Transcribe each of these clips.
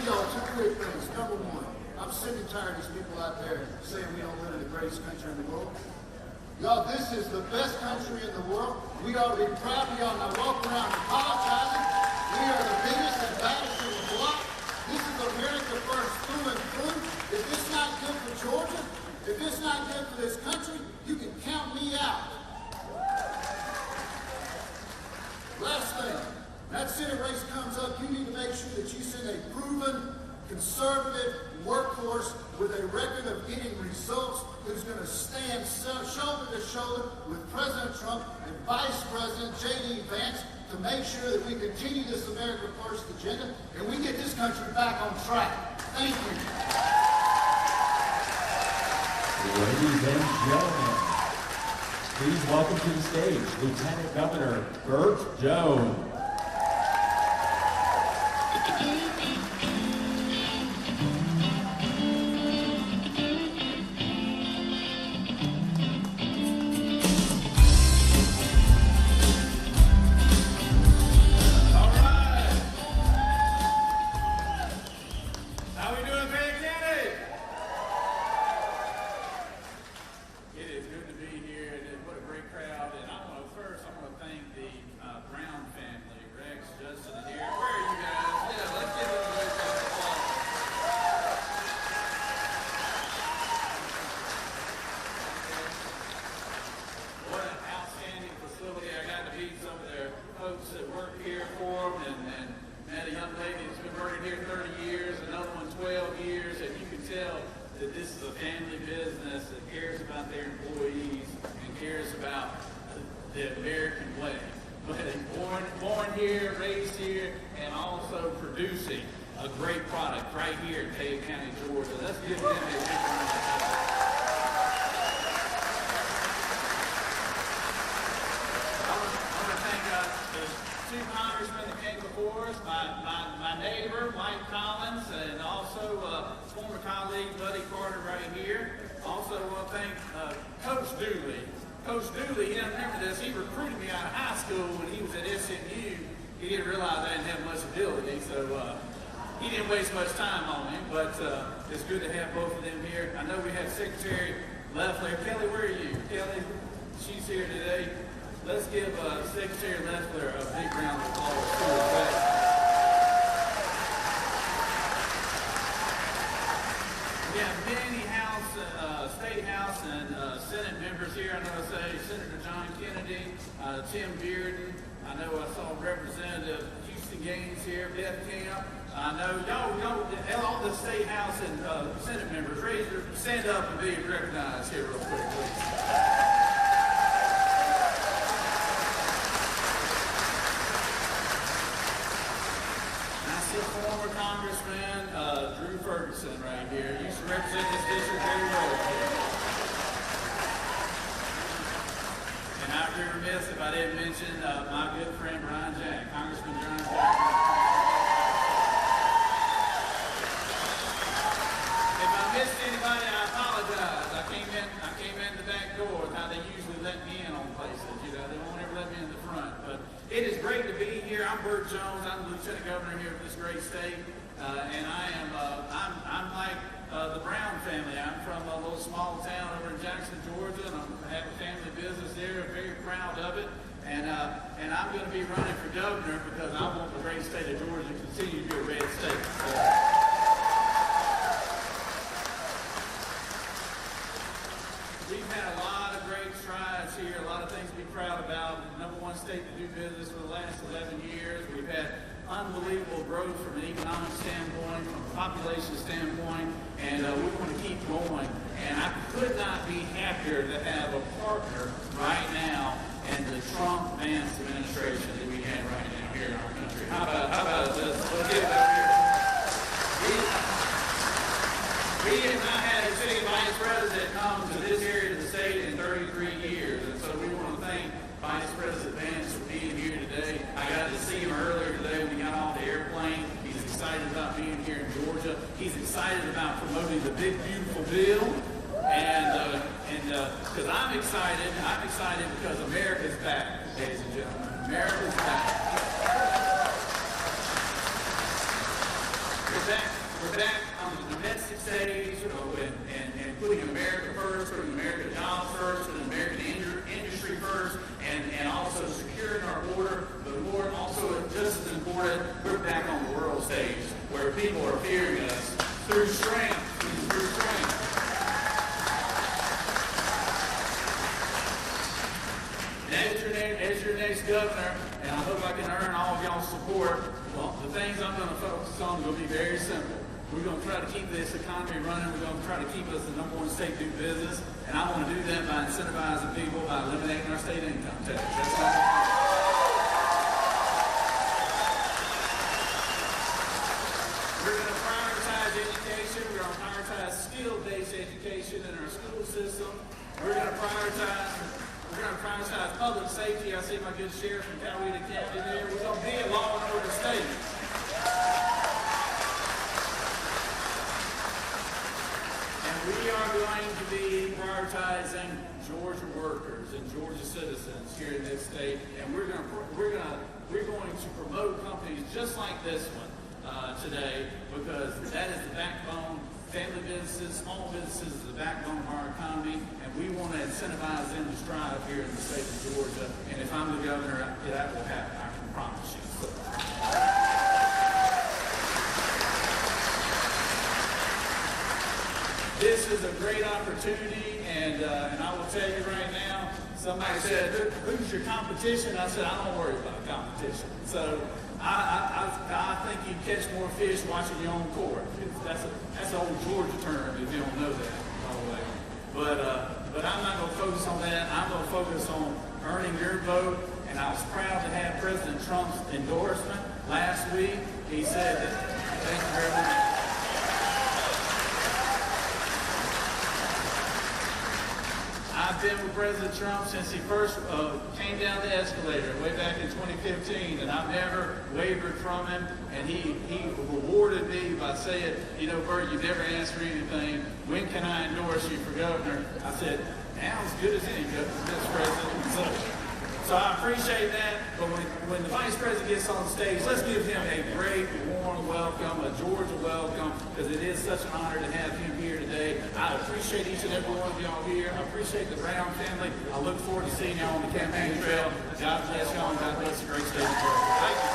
y'all two quick things. Number one, I'm sick and tired of these people out there saying we don't live in the greatest country in the world. Y'all, this is the best country in the world. We ought to be proud. We ought not walk around apologizing. We are the biggest and baddest in the block. This is America first, through and through. If it's not good for Georgia, if it's not good for this country, you can count me out. Last thing, that Senate race comes up, you need to make sure that you send a proven, conservative workforce with a record of getting results who's going to stand shoulder to shoulder with President Trump and Vice President JD Vance to make sure that we continue this America First agenda and we get this country back on track. Thank you. Ladies and gentlemen, please welcome to the stage Lieutenant Governor Burt Jones. This is a family business that cares about their employees and cares about the American way. But born here, raised here, and also producing a great product right here in Fayette County, Georgia. Let's give them a big round of applause. I want to thank the two congressmen that came before us, my neighbor, Mike Collins, and also former colleague Buddy Carter right here. Also want to thank Coach Dooley. Coach Dooley, you don't remember this, he recruited me out of high school when he was at SMU. He didn't realize I didn't have much ability, so he didn't waste much time on me, but it's good to have both of them here. I know we have Secretary Leffler. Kelly, where are you? Kelly, she's here today. Let's give Secretary Leffler a big round of applause. We have many State House and Senate members here. I know I say Senator John Kennedy, Tim Bearden. I know I saw Representative Houston Gaines here, Beth Camp. I know all the State House and Senate members, stand up and be recognized here real quick, please. Former Congressman Drew Ferguson right here. He used to represent this district very well here. And I'd be remiss if I didn't mention my good friend Brian Jack, Congressman John Jack. If I missed anybody, I apologize. I came in the back door. How they usually let me in on places. You know, they won't ever let me in the front. But it is great to be here. I'm Burt Jones. I'm the Lieutenant Governor here of this great state, and I'm like the Brown family. I'm from a little small town over in Jackson, Georgia, and I have a family business there. I'm very proud of it, and I'm going to be running for governor because I want the great state of Georgia to continue to be a red state. We've had a lot of great strides here, a lot of things to be proud about. #1 state to do business for the last 11 years. We've had unbelievable growth from an economic standpoint, from a population standpoint, and we want to keep going. And I could not be happier to have a partner right now in the Trump-Vance administration that we have right now here in our country. How about this? Let's get it up here. We have not had a city vice president come to this area of the state in 33 years, and so we want to thank Vice President Vance for being here today. I got to see him earlier today when he got off the airplane. He's excited about being here in Georgia. He's excited about promoting the big, beautiful bill, and because I'm excited because America's back, ladies and gentlemen. America's back. With that, We're back on the domestic stage, and putting America first, putting American jobs first, putting American industry first, and also securing our border. But more, also just as important, we're back on the world stage where people are fearing us through strength. As your next governor, and I hope I can earn all of y'all's support, well, the things I'm going to focus on will be very simple. We're going to try to keep this economy running. We're going to try to keep us the #1 state to do business. And I want to do that by incentivizing people, by eliminating our state income tax. That's not We're going to prioritize education. We're going to prioritize skill-based education in our school system. We're going to prioritize public safety. I see my good sheriff from Coweta County there. We're going to be a law and order state. And we are going to be prioritizing Georgia workers and Georgia citizens here in this state. And we're going to promote companies just like this one today, because that is the backbone. Family businesses, small businesses is the backbone of our economy, and we want to incentivize them to strive here in the state of Georgia. And if I'm the governor, that will happen, I can promise you. This is a great opportunity, and I will tell you right now, somebody said, who's your competition? I said, I don't worry about competition. So I think you catch more fish watching your own court. That's an old Georgia term if you don't know that, by the way. But I'm not going to focus on that. I'm going to focus on earning your vote. And I was proud to have President Trump's endorsement last week. He said that, thank you very much. I've been with President Trump since he first came down the escalator way back in 2015, and I've never wavered from him. And he rewarded me by saying, you know, Bert, you've never asked for anything. When can I endorse you for governor? I said, now as good as any, Mr. President. So I appreciate that, but when the Vice President gets on stage, let's give him a great, warm welcome, a Georgia welcome, because it is such an honor to have him here today. I appreciate each and every one of y'all here. I appreciate the Brown family. I look forward to seeing y'all on the campaign trail. God bless y'all, and God bless the great state of Georgia. Thank you.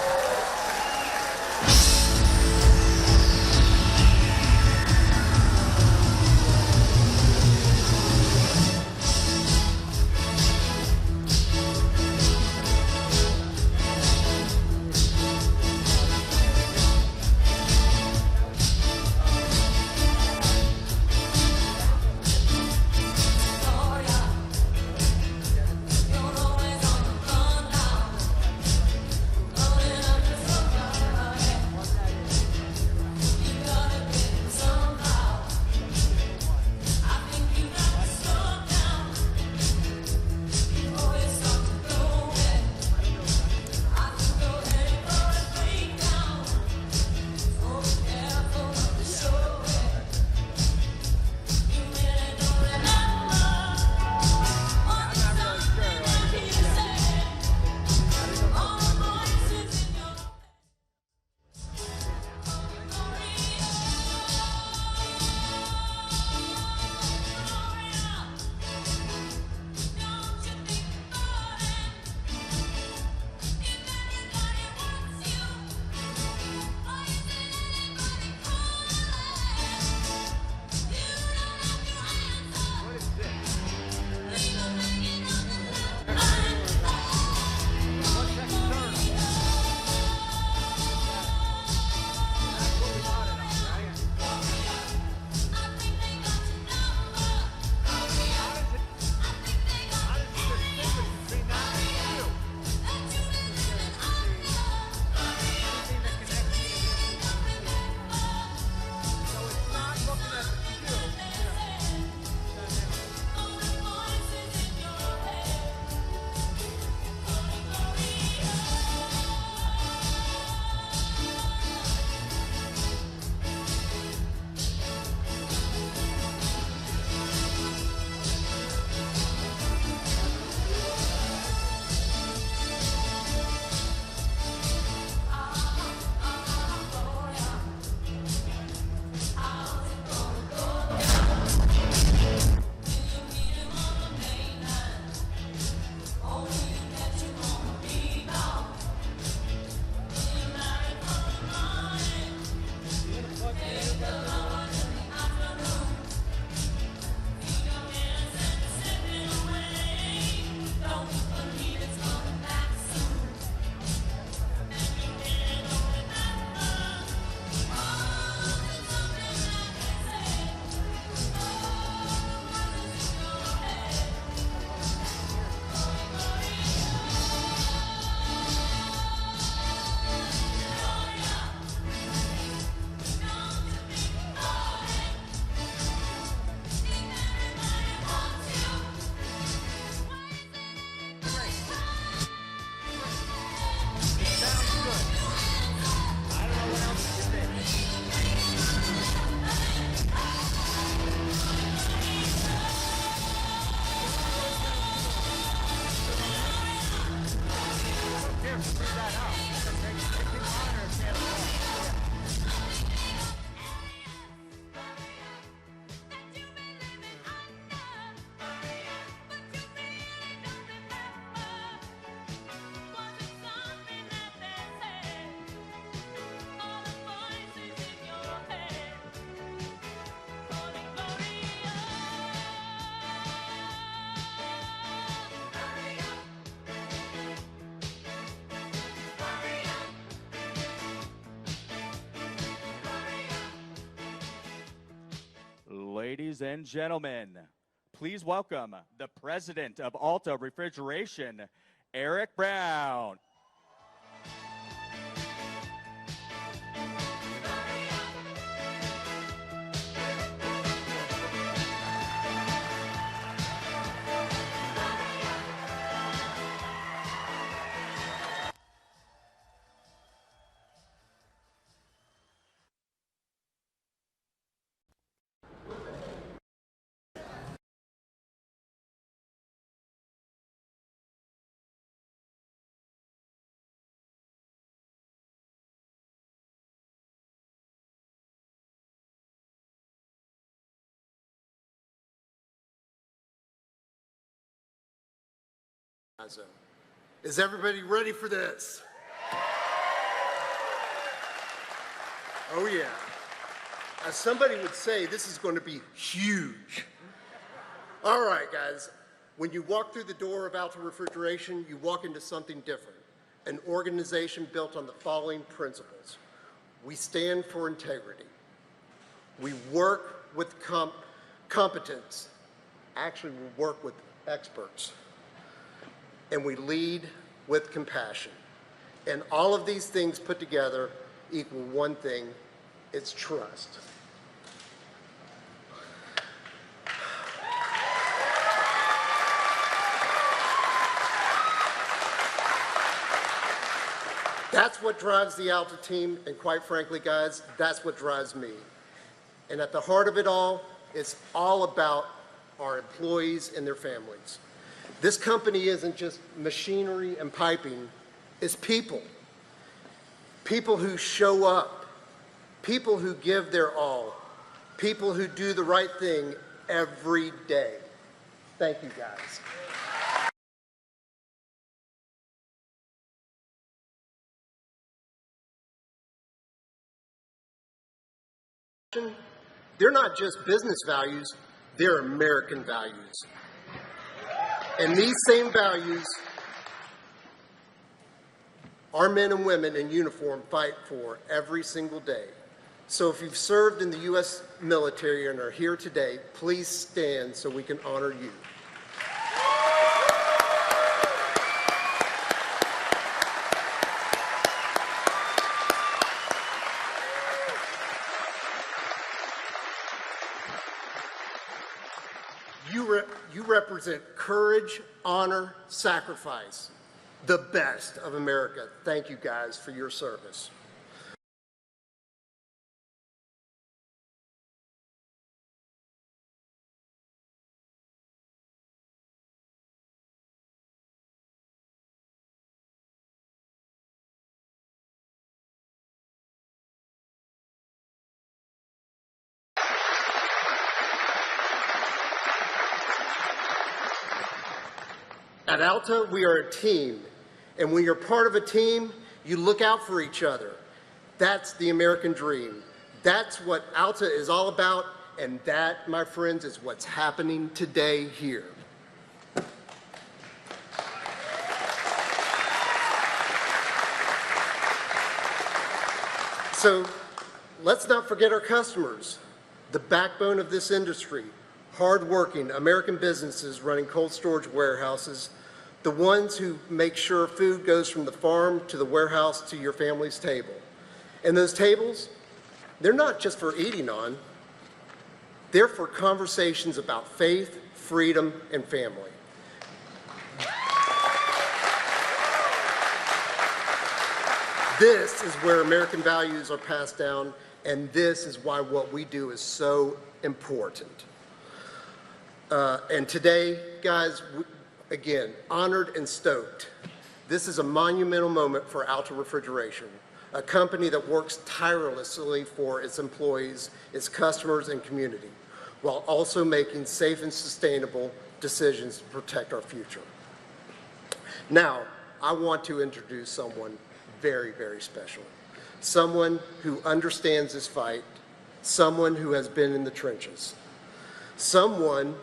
Ladies and gentlemen, please welcome the President of Alta Refrigeration, Eric Brown. Is everybody ready for this? Oh yeah. As somebody would say, this is going to be huge. All right, guys. When you walk through the door of Alta Refrigeration, you walk into something different. An organization built on the following principles. We stand for integrity. We work with competence. Actually, we work with experts. And we lead with compassion. And all of these things put together equal one thing: it's trust. That's what drives the Alta team, and quite frankly, guys, that's what drives me. And at the heart of it all, it's all about our employees and their families. This company isn't just machinery and piping, it's people. People who show up, people who give their all, people who do the right thing every day. Thank you, guys. They're not just business values, they're American values. And these same values, our men and women in uniform fight for every single day. So if you've served in the U.S. military and are here today, please stand so we can honor you. You represent courage, honor, sacrifice, the best of America. Thank you guys for your service. At Alta, we are a team, and when you're part of a team, you look out for each other. That's the American dream. That's what Alta is all about, and that, my friends, is what's happening today here. So let's not forget our customers, the backbone of this industry. Hard-working American businesses running cold storage warehouses, the ones who make sure food goes from the farm to the warehouse to your family's table. And those tables, they're not just for eating on, they're for conversations about faith, freedom, and family. This is where American values are passed down, and this is why what we do is so important. And today, guys, again, honored and stoked. This is a monumental moment for Alta Refrigeration, a company that works tirelessly for its employees, its customers, and community, while also making safe and sustainable decisions to protect our future. Now, I want to introduce someone very, very special. Someone who understands this fight, someone who has been in the trenches, someone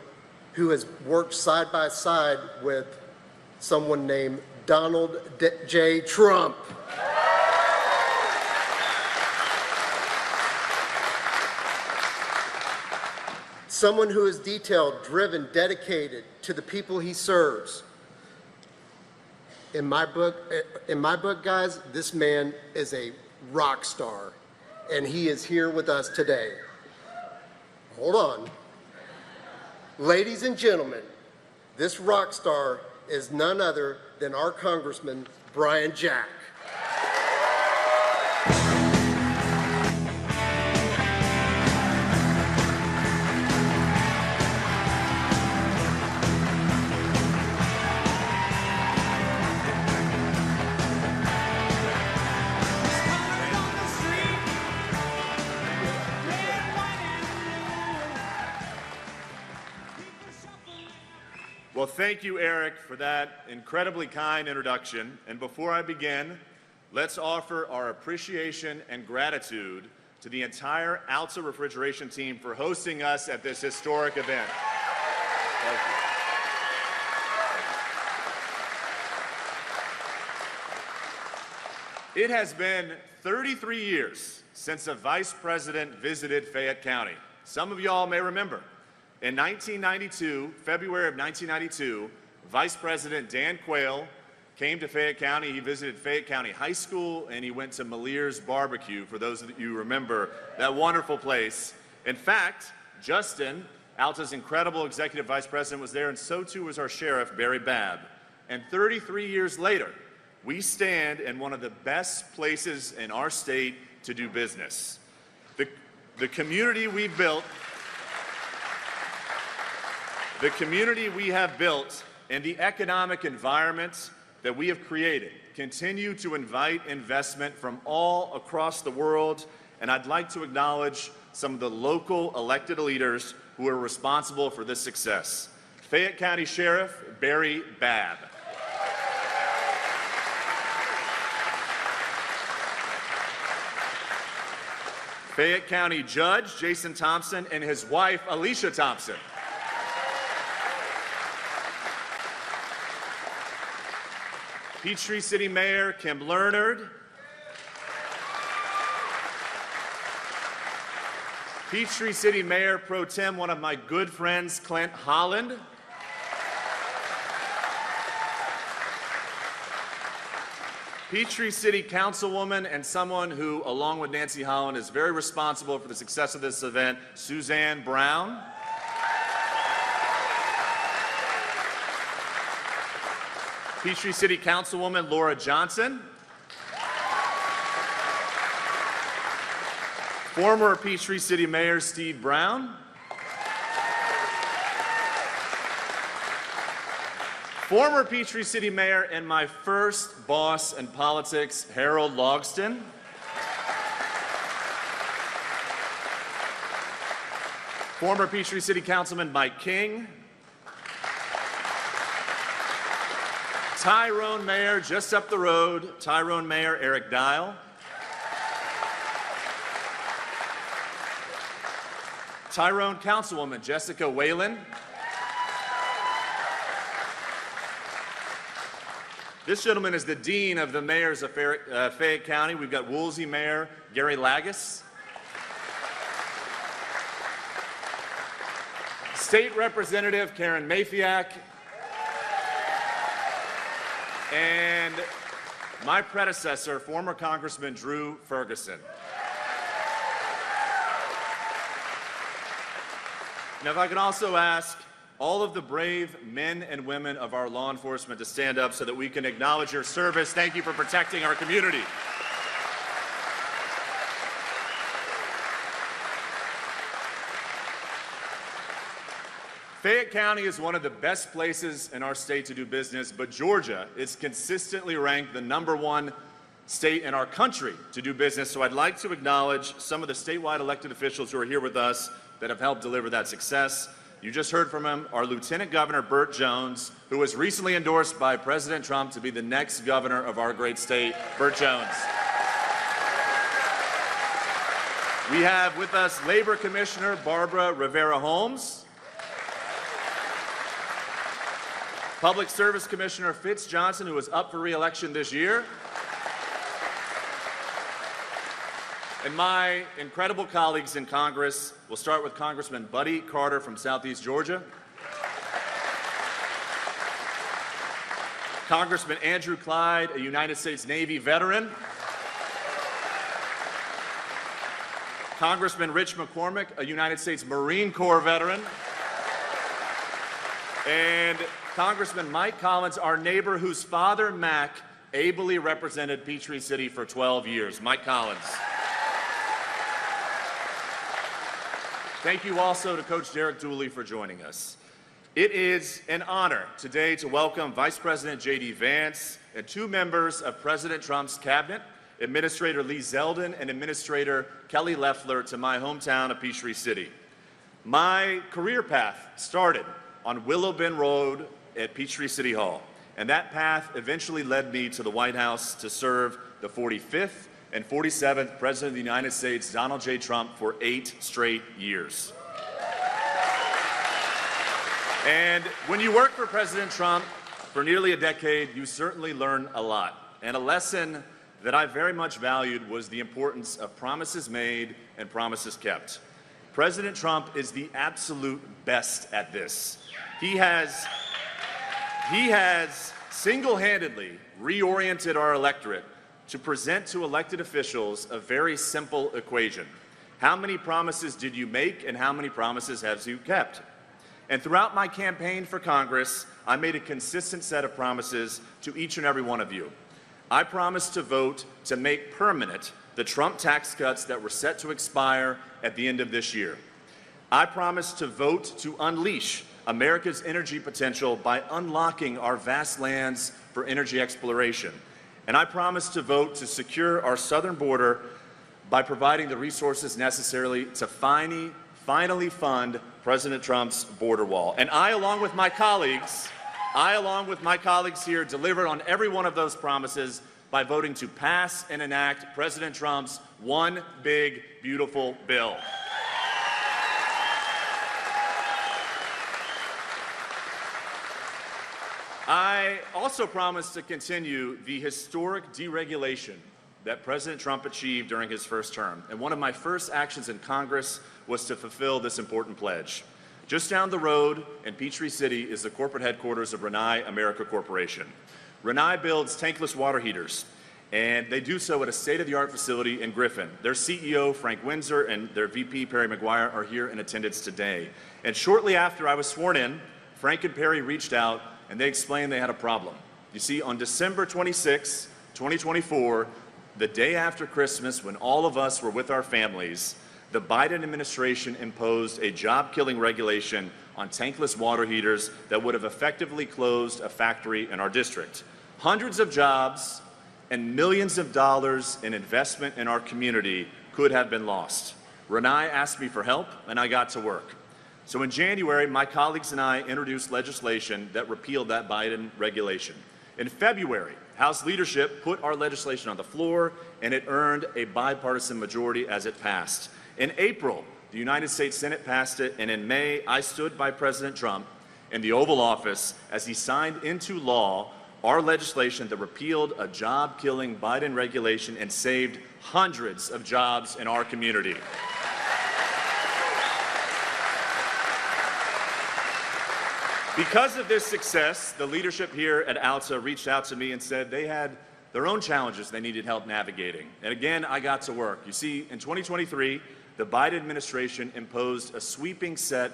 who has worked side by side with someone named Donald J. Trump. someone who is detailed, driven, dedicated to the people he serves. In my book, guys, this man is a rock star, and he is here with us today. Hold on. Ladies and gentlemen, this rock star is none other than our Congressman, Brian Jack. Well, thank you, Eric, for that incredibly kind introduction. And before I begin, let's offer our appreciation and gratitude to the entire Alta Refrigeration team for hosting us at this historic event. Thank you. It has been 33 years since a vice president visited Fayette County. Some of y'all may remember. In 1992, February of 1992, Vice President Dan Quayle came to Fayette County. He visited Fayette County High School, and he went to Malier's Barbecue, for those of you who remember that wonderful place. In fact, Justin, Alta's incredible executive vice president, was there, and so too was our sheriff, Barry Babb. And 33 years later, we stand in one of the best places in our state to do business. The community we built, the community we have built and the economic environment that we have created continue to invite investment from all across the world, and I'd like to acknowledge some of the local elected leaders who are responsible for this success. Fayette County Sheriff Barry Babb. Fayette County Judge Jason Thompson and his wife Alicia Thompson. Peachtree City Mayor Kim Leonard. Peachtree City Mayor Pro Tem, one of my good friends, Clint Holland. Peachtree City Councilwoman and someone who, along with Nancy Holland, is very responsible for the success of this event, Suzanne Brown. Peachtree City Councilwoman Laura Johnson. Former Peachtree City Mayor Steve Brown. Former Peachtree City Mayor and my first boss in politics, Harold Logston. Former Peachtree City Councilman Mike King. Tyrone Mayor, just up the road, Tyrone Mayor Eric Dial. Tyrone Councilwoman Jessica Whalen. This gentleman is the Dean of the Mayors of Fayette County. We've got Woolsey Mayor Gary Lagis. State Representative Karen Mafiak. And my predecessor, former Congressman Drew Ferguson. Now, if I can also ask all of the brave men and women of our law enforcement to stand up so that we can acknowledge your service. Thank you for protecting our community. Fayette County is one of the best places in our state to do business, but Georgia is consistently ranked the #1 state in our country to do business. So I'd like to acknowledge some of the statewide elected officials who are here with us that have helped deliver that success. You just heard from him, our Lieutenant Governor Burt Jones, who was recently endorsed by President Trump to be the next governor of our great state, Burt Jones. We have with us Labor Commissioner Barbara Rivera Holmes. Public Service Commissioner Fitz Johnson, who is up for re-election this year. And my incredible colleagues in Congress, we'll start with Congressman Buddy Carter from Southeast Georgia, Congressman Andrew Clyde, a United States Navy veteran, Congressman Rich McCormick, a United States Marine Corps veteran, and Congressman Mike Collins, our neighbor whose father, Mac, ably represented Peachtree City for 12 years. Mike Collins. Thank you also to Coach Derek Dooley for joining us. It is an honor today to welcome Vice President JD Vance and two members of President Trump's cabinet, Administrator Lee Zeldin and Administrator Kelly Loeffler, to my hometown of Peachtree City. My career path started on Willow Bend Road at Peachtree City Hall, and that path eventually led me to the White House to serve the 45th and 47th President of the United States, Donald J. Trump, for 8 straight years. And when you work for President Trump for nearly a decade, you certainly learn a lot. And a lesson that I very much valued was the importance of promises made and promises kept. President Trump is the absolute best at this. He has single-handedly reoriented our electorate to present to elected officials a very simple equation. How many promises did you make and how many promises have you kept? And throughout my campaign for Congress, I made a consistent set of promises to each and every one of you. I promised to vote to make permanent the Trump tax cuts that were set to expire at the end of this year. I promised to vote to unleash America's energy potential by unlocking our vast lands for energy exploration. And I promised to vote to secure our southern border by providing the resources necessary to finally fund President Trump's border wall. And I, along with my colleagues here, delivered on every one of those promises by voting to pass and enact President Trump's One Big Beautiful Bill. I also promised to continue the historic deregulation that President Trump achieved during his first term. And one of my first actions in Congress was to fulfill this important pledge. Just down the road in Peachtree City is the corporate headquarters of Rinnai America Corporation. Rinnai builds tankless water heaters, and they do so at a state-of-the-art facility in Griffin. Their CEO, Frank Windsor, and their VP, Perry McGuire, are here in attendance today. And shortly after I was sworn in, Frank and Perry reached out and they explained they had a problem. You see, on December 26, 2024, the day after Christmas, when all of us were with our families, the Biden administration imposed a job-killing regulation on tankless water heaters that would have effectively closed a factory in our district. Hundreds of jobs and millions of dollars in investment in our community could have been lost. Rinnai asked me for help, and I got to work. So in January, my colleagues and I introduced legislation that repealed that Biden regulation. In February, House leadership put our legislation on the floor, and it earned a bipartisan majority as it passed. In April, the United States Senate passed it, and in May, I stood by President Trump in the Oval Office as he signed into law our legislation that repealed a job-killing Biden regulation and saved hundreds of jobs in our community. Because of this success, the leadership here at ALTA reached out to me and said they had their own challenges they needed help navigating. And again, I got to work. You see, in 2023, the Biden administration imposed a sweeping set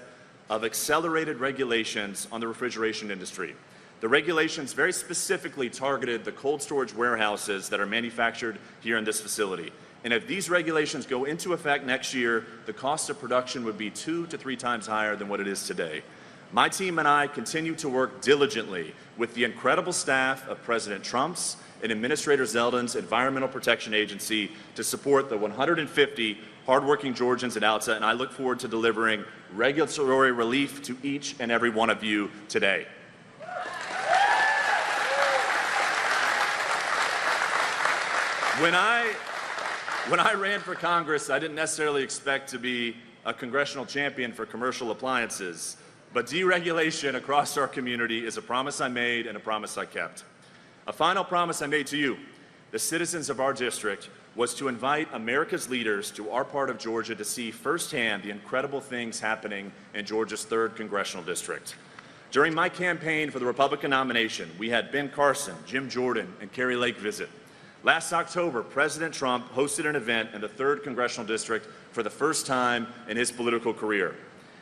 of accelerated regulations on the refrigeration industry. The regulations very specifically targeted the cold storage warehouses that are manufactured here in this facility. And if these regulations go into effect next year, the cost of production would be 2 to 3 times higher than what it is today. My team and I continue to work diligently with the incredible staff of President Trump's and Administrator Zeldin's Environmental Protection Agency to support the 150 hardworking Georgians at ALTA, and I look forward to delivering regulatory relief to each and every one of you today. When I ran for Congress, I didn't necessarily expect to be a congressional champion for commercial appliances. But deregulation across our community is a promise I made and a promise I kept. A final promise I made to you, the citizens of our district, was to invite America's leaders to our part of Georgia to see firsthand the incredible things happening in Georgia's 3rd Congressional District. During my campaign for the Republican nomination, we had Ben Carson, Jim Jordan, and Kari Lake visit. Last October, President Trump hosted an event in the 3rd Congressional District for the first time in his political career.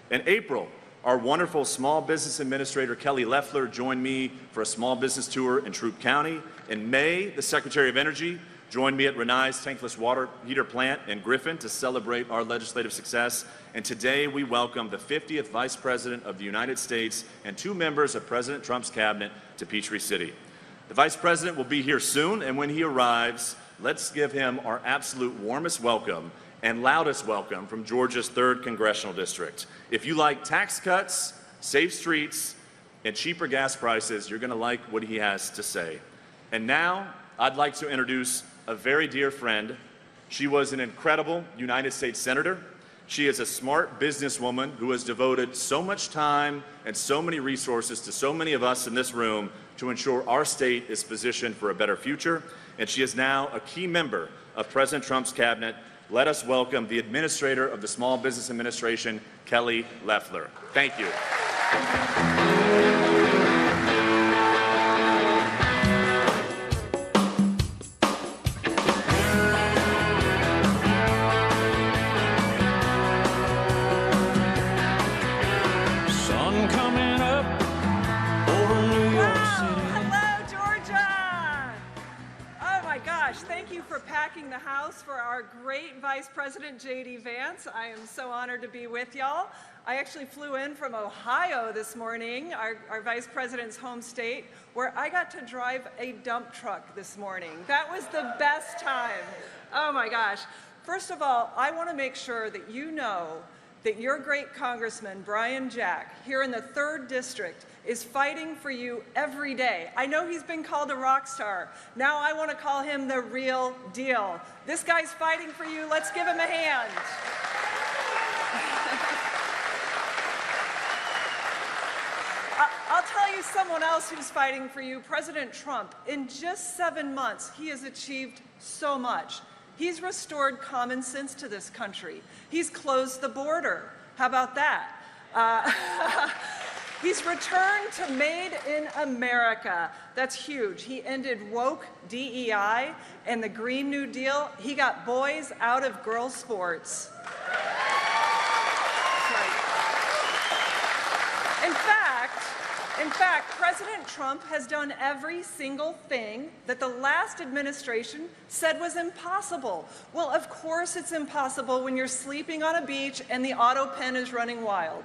In April, our wonderful Small Business Administrator Kelly Loeffler joined me for a small business tour in Troup County. In May, the Secretary of Energy joined me at Renai's tankless water heater plant in Griffin to celebrate our legislative success. And today we welcome the 50th Vice President of the United States and 2 members of President Trump's cabinet to Peachtree City. The Vice President will be here soon, and when he arrives, let's give him our absolute warmest welcome and loudest welcome from Georgia's 3rd Congressional District. If you like tax cuts, safe streets, and cheaper gas prices, you're going to like what he has to say. And now, I'd like to introduce a very dear friend. She was an incredible United States Senator. She is a smart businesswoman who has devoted so much time and so many resources to so many of us in this room to ensure our state is positioned for a better future. And she is now a key member of President Trump's cabinet. Let us welcome the Administrator of the Small Business Administration, Kelly Loeffler. Thank you. Thank you for packing the house for our great Vice President JD Vance. I am so honored to be with y'all. I actually flew in from Ohio this morning, our Vice President's home state, where I got to drive a dump truck this morning. That was the best time. Oh my gosh. First of all, I want to make sure that you know that your great Congressman, Brian Jack, here in the 3rd District, is fighting for you every day. I know he's been called a rock star. Now I want to call him the real deal. This guy's fighting for you. Let's give him a hand. I'll tell you someone else who's fighting for you, President Trump. In just 7 months, he has achieved so much. He's restored common sense to this country. He's closed the border. How about that? He's returned to Made in America. That's huge. He ended woke DEI and the Green New Deal. He got boys out of girls' sports. In fact, President Trump has done every single thing that the last administration said was impossible. Well, of course it's impossible when you're sleeping on a beach and the auto pen is running wild.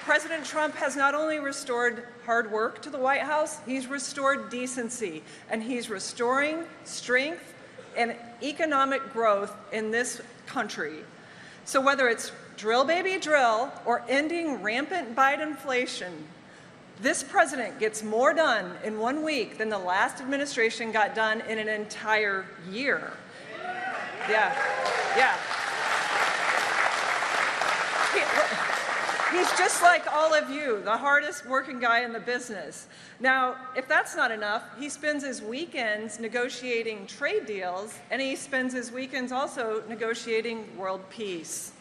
President Trump has not only restored hard work to the White House, he's restored decency, and he's restoring strength and economic growth in this country. So whether it's drill baby drill or ending rampant Biden inflation, this president gets more done in 1 week than the last administration got done in an entire year. Yeah. He's just like all of you, the hardest working guy in the business. Now, if that's not enough, he spends his weekends negotiating trade deals, and he spends his weekends also negotiating world peace.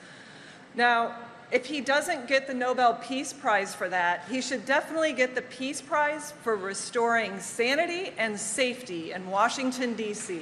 Now, if he doesn't get the Nobel Peace Prize for that, he should definitely get the Peace Prize for restoring sanity and safety in Washington, D.C.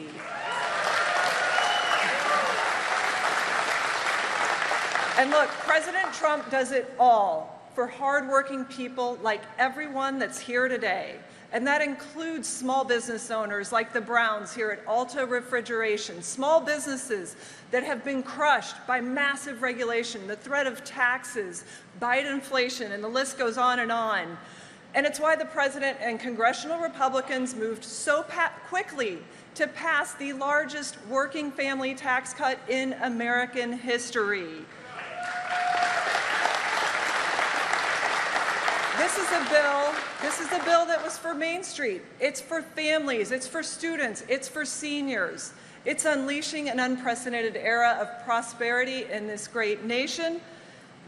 And look, President Trump does it all for hardworking people like everyone that's here today. And that includes small business owners like the Browns here at Alta Refrigeration, small businesses that have been crushed by massive regulation, the threat of taxes, Biden inflation, and the list goes on. And it's why the president and congressional Republicans moved so quickly to pass the largest working family tax cut in American history. This is a bill that was for Main Street. It's for families, it's for students, it's for seniors. It's unleashing an unprecedented era of prosperity in this great nation.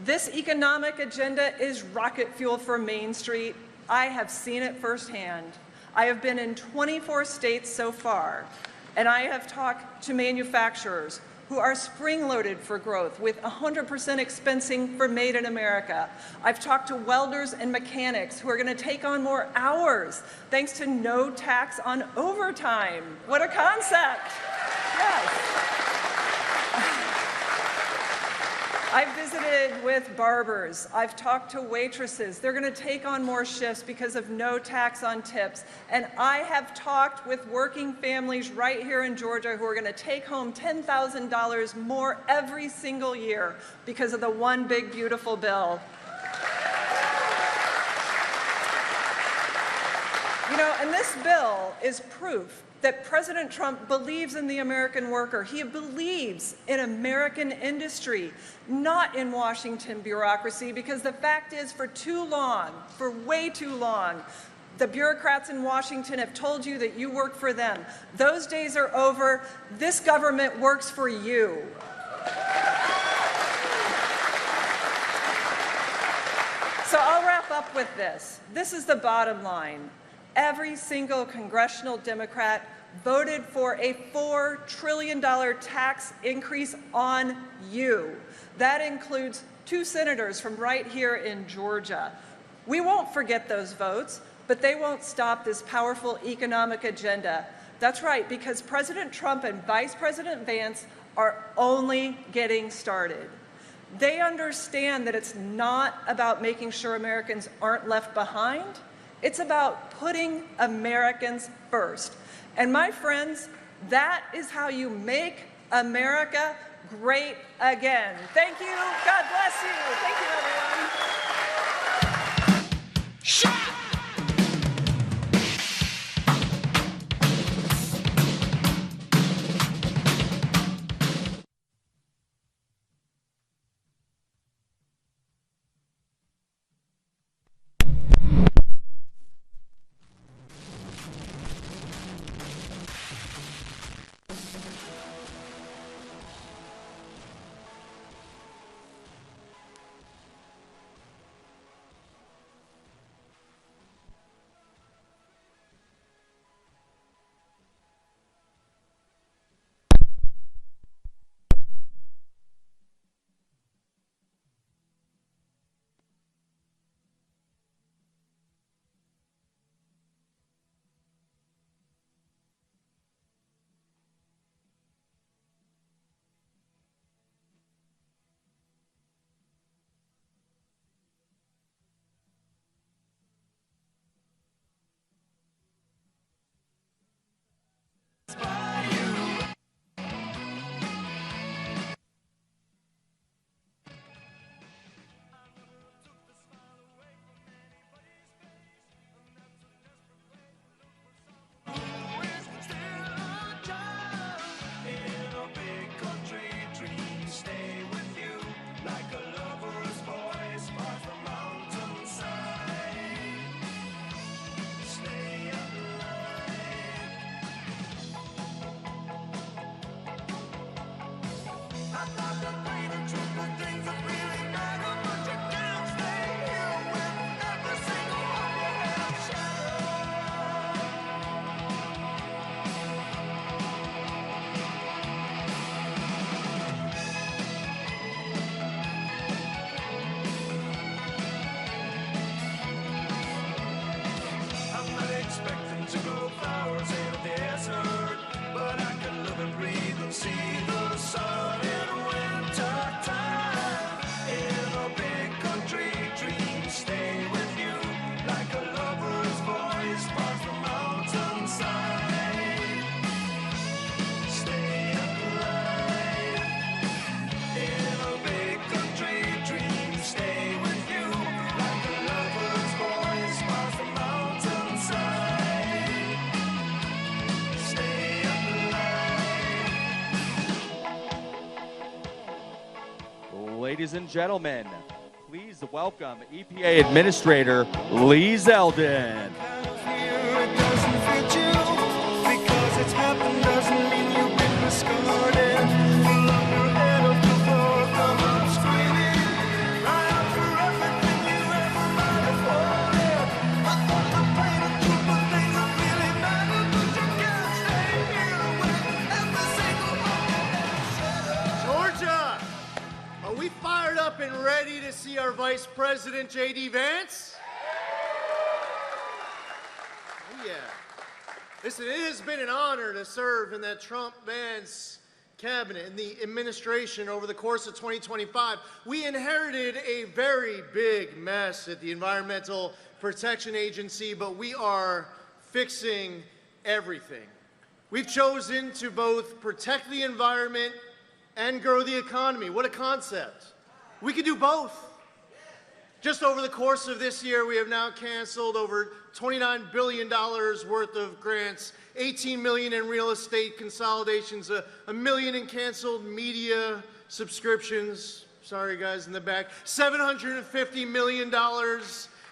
This economic agenda is rocket fuel for Main Street. I have seen it firsthand. I have been in 24 states so far. And I have talked to manufacturers who are spring-loaded for growth with 100% expensing for Made in America. I've talked to welders and mechanics who are going to take on more hours thanks to no tax on overtime. What a concept! Yes. I've visited with barbers. I've talked to waitresses. They're going to take on more shifts because of no tax on tips. And I have talked with working families right here in Georgia who are going to take home $10,000 more every single year because of the one big beautiful bill. You know, and this bill is proof that President Trump believes in the American worker. He believes in American industry, not in Washington bureaucracy, because the fact is, for too long, for way too long, the bureaucrats in Washington have told you that you work for them. Those days are over. This government works for you. So I'll wrap up with this. This is the bottom line. Every single congressional Democrat voted for a $4 trillion tax increase on you. That includes 2 senators from right here in Georgia. We won't forget those votes, but they won't stop this powerful economic agenda. That's right, because President Trump and Vice President Vance are only getting started. They understand that it's not about making sure Americans aren't left behind. It's about putting Americans first. And my friends, that is how you make America great again. Thank you. God bless you. Thank you, everyone. Shut! Ladies and gentlemen, please welcome EPA Administrator Lee Zeldin. up and ready to see our Vice President JD Vance? Oh, yeah. Listen, it has been an honor to serve in that Trump-Vance cabinet and the administration over the course of 2025. We inherited a very big mess at the Environmental Protection Agency, but we are fixing everything. We've chosen to both protect the environment and grow the economy. What a concept. We can do both. Just over the course of this year, we have now canceled over $29 billion worth of grants, $18 million in real estate consolidations, $1 million in canceled media subscriptions. Sorry, guys in the back. $750 million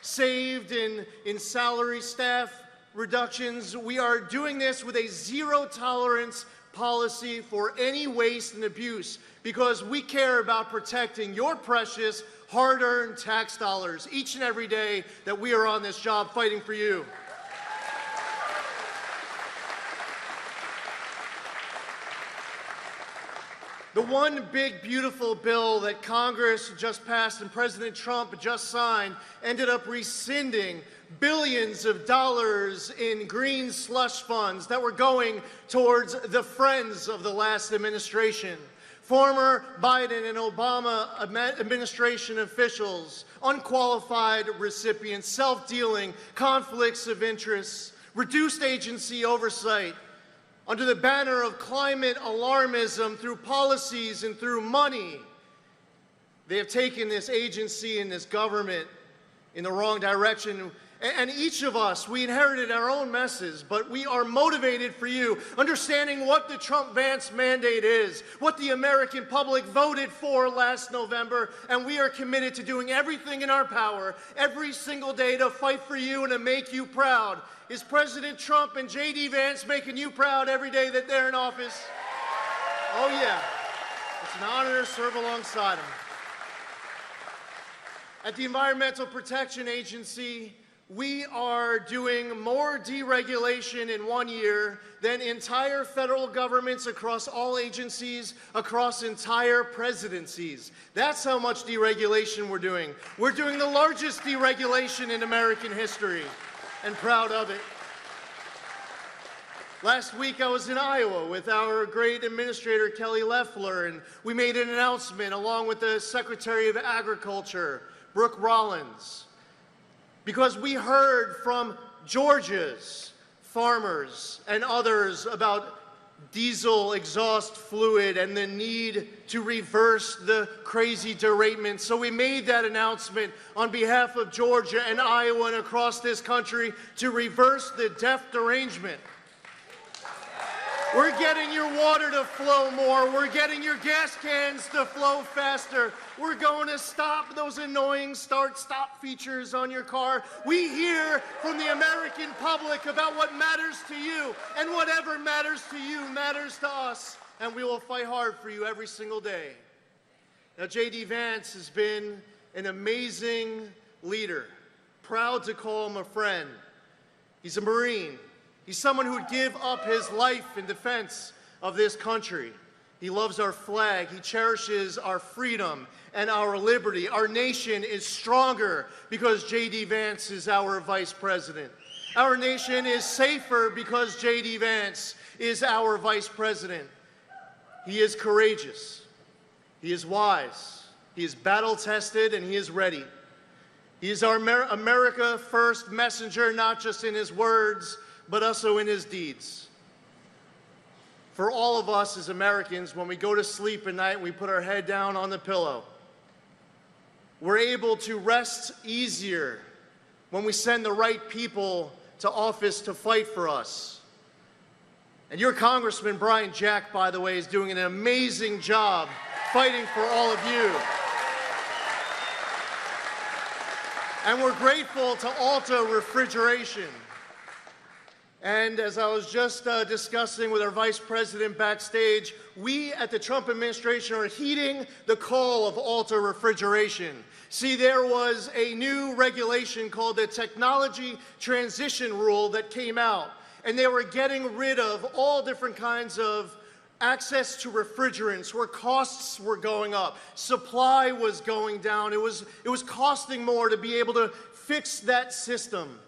saved in salary staff reductions. We are doing this with a zero-tolerance policy for any waste and abuse because we care about protecting your precious, hard-earned tax dollars each and every day that we are on this job fighting for you. The one big, beautiful bill that Congress just passed and President Trump just signed ended up rescinding billions of dollars in green slush funds that were going towards the friends of the last administration. Former Biden and Obama administration officials, unqualified recipients, self-dealing, conflicts of interest, reduced agency oversight, under the banner of climate alarmism through policies and through money. They have taken this agency and this government in the wrong direction. And each of us, we inherited our own messes, but we are motivated for you, understanding what the Trump-Vance mandate is, what the American public voted for last November, and we are committed to doing everything in our power every single day to fight for you and to make you proud. Is President Trump and JD Vance making you proud every day that they're in office? Oh yeah, it's an honor to serve alongside them. At the Environmental Protection Agency, we are doing more deregulation in 1 year than entire federal governments across all agencies, across entire presidencies. That's how much deregulation we're doing. We're doing the largest deregulation in American history, and proud of it. Last week I was in Iowa with our great administrator Kelly Loeffler, and we made an announcement along with the Secretary of Agriculture, Brooke Rollins, because we heard from Georgia's farmers and others about diesel exhaust fluid and the need to reverse the crazy deratement. So we made that announcement on behalf of Georgia and Iowa and across this country to reverse the deaf derangement. We're getting your water to flow more. We're getting your gas cans to flow faster. We're going to stop those annoying start-stop features on your car. We hear from the American public about what matters to you, and whatever matters to you matters to us, and we will fight hard for you every single day. Now, JD Vance has been an amazing leader, proud to call him a friend. He's a Marine. He's someone who would give up his life in defense of this country. He loves our flag. He cherishes our freedom and our liberty. Our nation is stronger because JD Vance is our vice president. Our nation is safer because JD Vance is our vice president. He is courageous. He is wise. He is battle-tested, and he is ready. He is our America First messenger, not just in his words, but also in his deeds. For all of us as Americans, when we go to sleep at night and we put our head down on the pillow, we're able to rest easier when we send the right people to office to fight for us. And your Congressman, Brian Jack, by the way, is doing an amazing job fighting for all of you. And we're grateful to Alta Refrigeration. And as I was just discussing with our vice president backstage, we at the Trump administration are heeding the call of Alta Refrigeration. See, there was a new regulation called the Technology Transition Rule that came out, and they were getting rid of all different kinds of access to refrigerants, where costs were going up, supply was going down. It was costing more to be able to fix that system.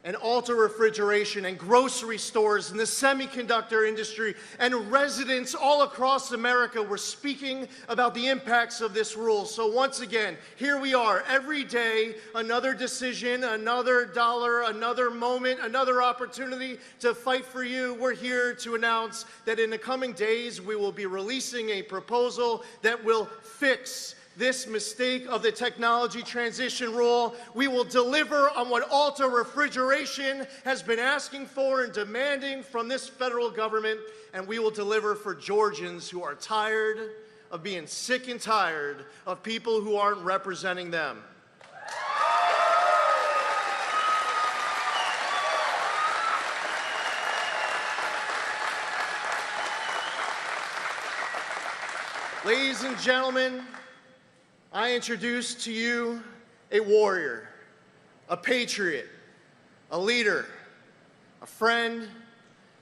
And Alta Refrigeration and grocery stores and the semiconductor industry and residents all across America were speaking about the impacts of this rule. So once again, here we are every day, another decision, another dollar, another moment, another opportunity to fight for you. We're here to announce that in the coming days, we will be releasing a proposal that will fix this mistake of the technology transition rule. We will deliver on what Alta Refrigeration has been asking for and demanding from this federal government, and we will deliver for Georgians who are tired of being sick and tired of people who aren't representing them. Ladies and gentlemen, I introduce to you a warrior, a patriot, a leader, a friend,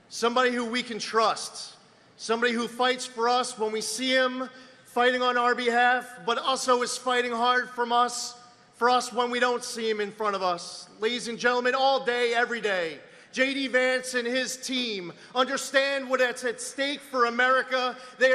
somebody who we can trust, somebody who fights for us when we see him fighting on our behalf, but also is fighting hard for us when we don't see him in front of us. Ladies and gentlemen, all day, every day, JD Vance and his team understand what's at stake for America. He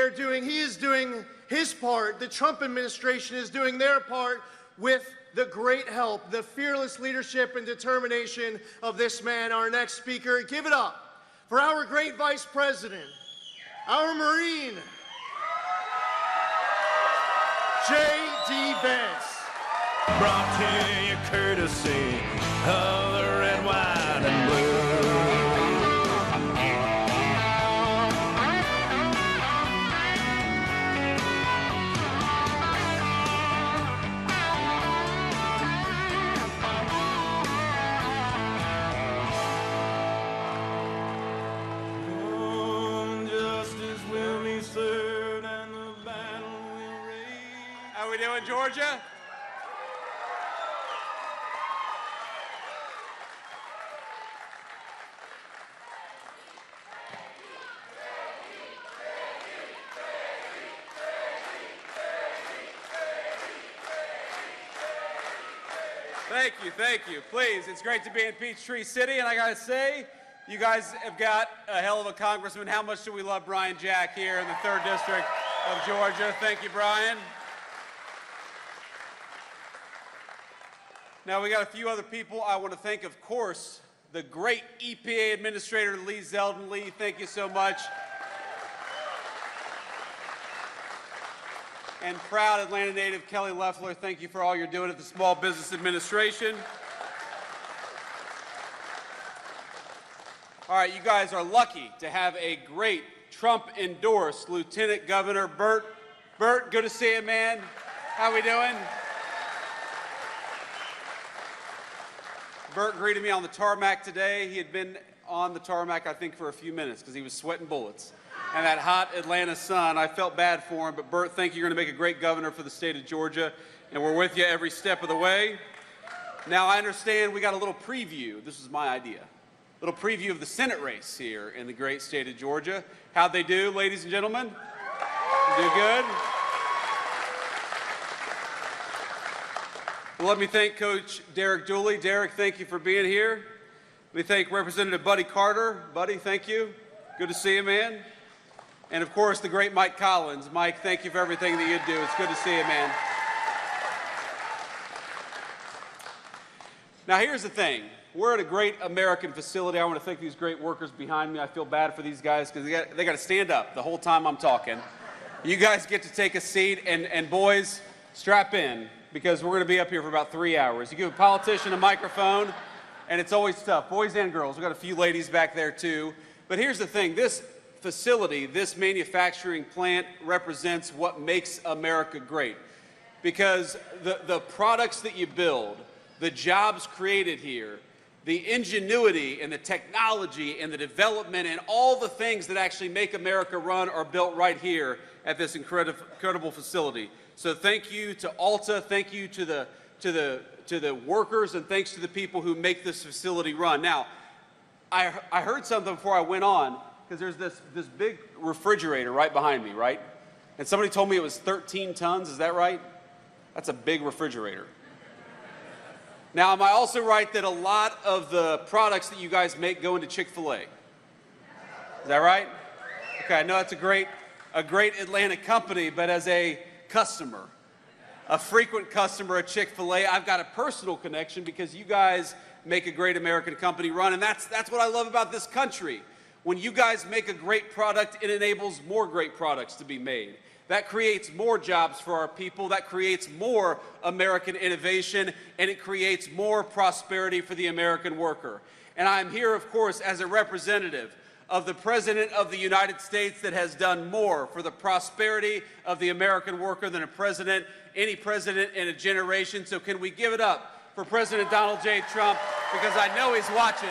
is doing his part. The Trump administration is doing their part with the great help, the fearless leadership and determination of this man, our next speaker. Give it up for our great Vice President, our Marine, JD Vance. Brought to you courtesy of the red, white, and blue. How we doing, Georgia? Thank you. Please, it's great to be in Peachtree City, and I gotta say, you guys have got a hell of a congressman. How much do we love Brian Jack here in the 3rd District of Georgia? Thank you, Brian. Now, we got a few other people I want to thank, of course, the great EPA Administrator Lee Zeldin. Lee, thank you so much. And proud Atlanta native Kelly Loeffler, thank you for all you're doing at the Small Business Administration. All right, you guys are lucky to have a great Trump-endorsed Lieutenant Governor Burt. Burt, good to see you, man. How we doing? Burt greeted me on the tarmac today. He had been on the tarmac, I think, for a few minutes because he was sweating bullets. And that hot Atlanta sun, I felt bad for him. But Burt, thank you. You're going to make a great governor for the state of Georgia, and we're with you every step of the way. Now, I understand we got a little preview. This is my idea. A little preview of the Senate race here in the great state of Georgia. How'd they do, ladies and gentlemen? Do good? Well, let me thank Coach Derek Dooley. Derek, thank you for being here. Let me thank Representative Buddy Carter. Buddy, thank you. Good to see you, man. And, of course, the great Mike Collins. Mike, thank you for everything that you do. It's good to see you, man. Now, here's the thing. We're at a great American facility. I want to thank these great workers behind me. I feel bad for these guys because they got to stand up the whole time I'm talking. You guys get to take a seat, and boys, strap in, because we're going to be up here for about 3 hours. You give a politician a microphone, and it's always tough. Boys and girls. We've got a few ladies back there, too. But here's the thing. This facility, this manufacturing plant represents what makes America great. Because the products that you build, the jobs created here, the ingenuity and the technology and the development and all the things that actually make America run are built right here at this incredible facility. So thank you to Alta, thank you to the workers, and thanks to the people who make this facility run. Now, I heard something before I went on. because there's this big refrigerator right behind me, right? And somebody told me it was 13 tons, is that right? That's a big refrigerator. Now, am I also right that a lot of the products that you guys make go into Chick-fil-A? Is that right? Okay, I know that's a great Atlanta company, but as a customer, a frequent customer at Chick-fil-A, I've got a personal connection because you guys make a great American company run, and that's what I love about this country. When you guys make a great product, it enables more great products to be made. That creates more jobs for our people, that creates more American innovation, and it creates more prosperity for the American worker. And I'm here, of course, as a representative of the President of the United States that has done more for the prosperity of the American worker than any president in a generation. So can we give it up for President Donald J. Trump, because I know he's watching.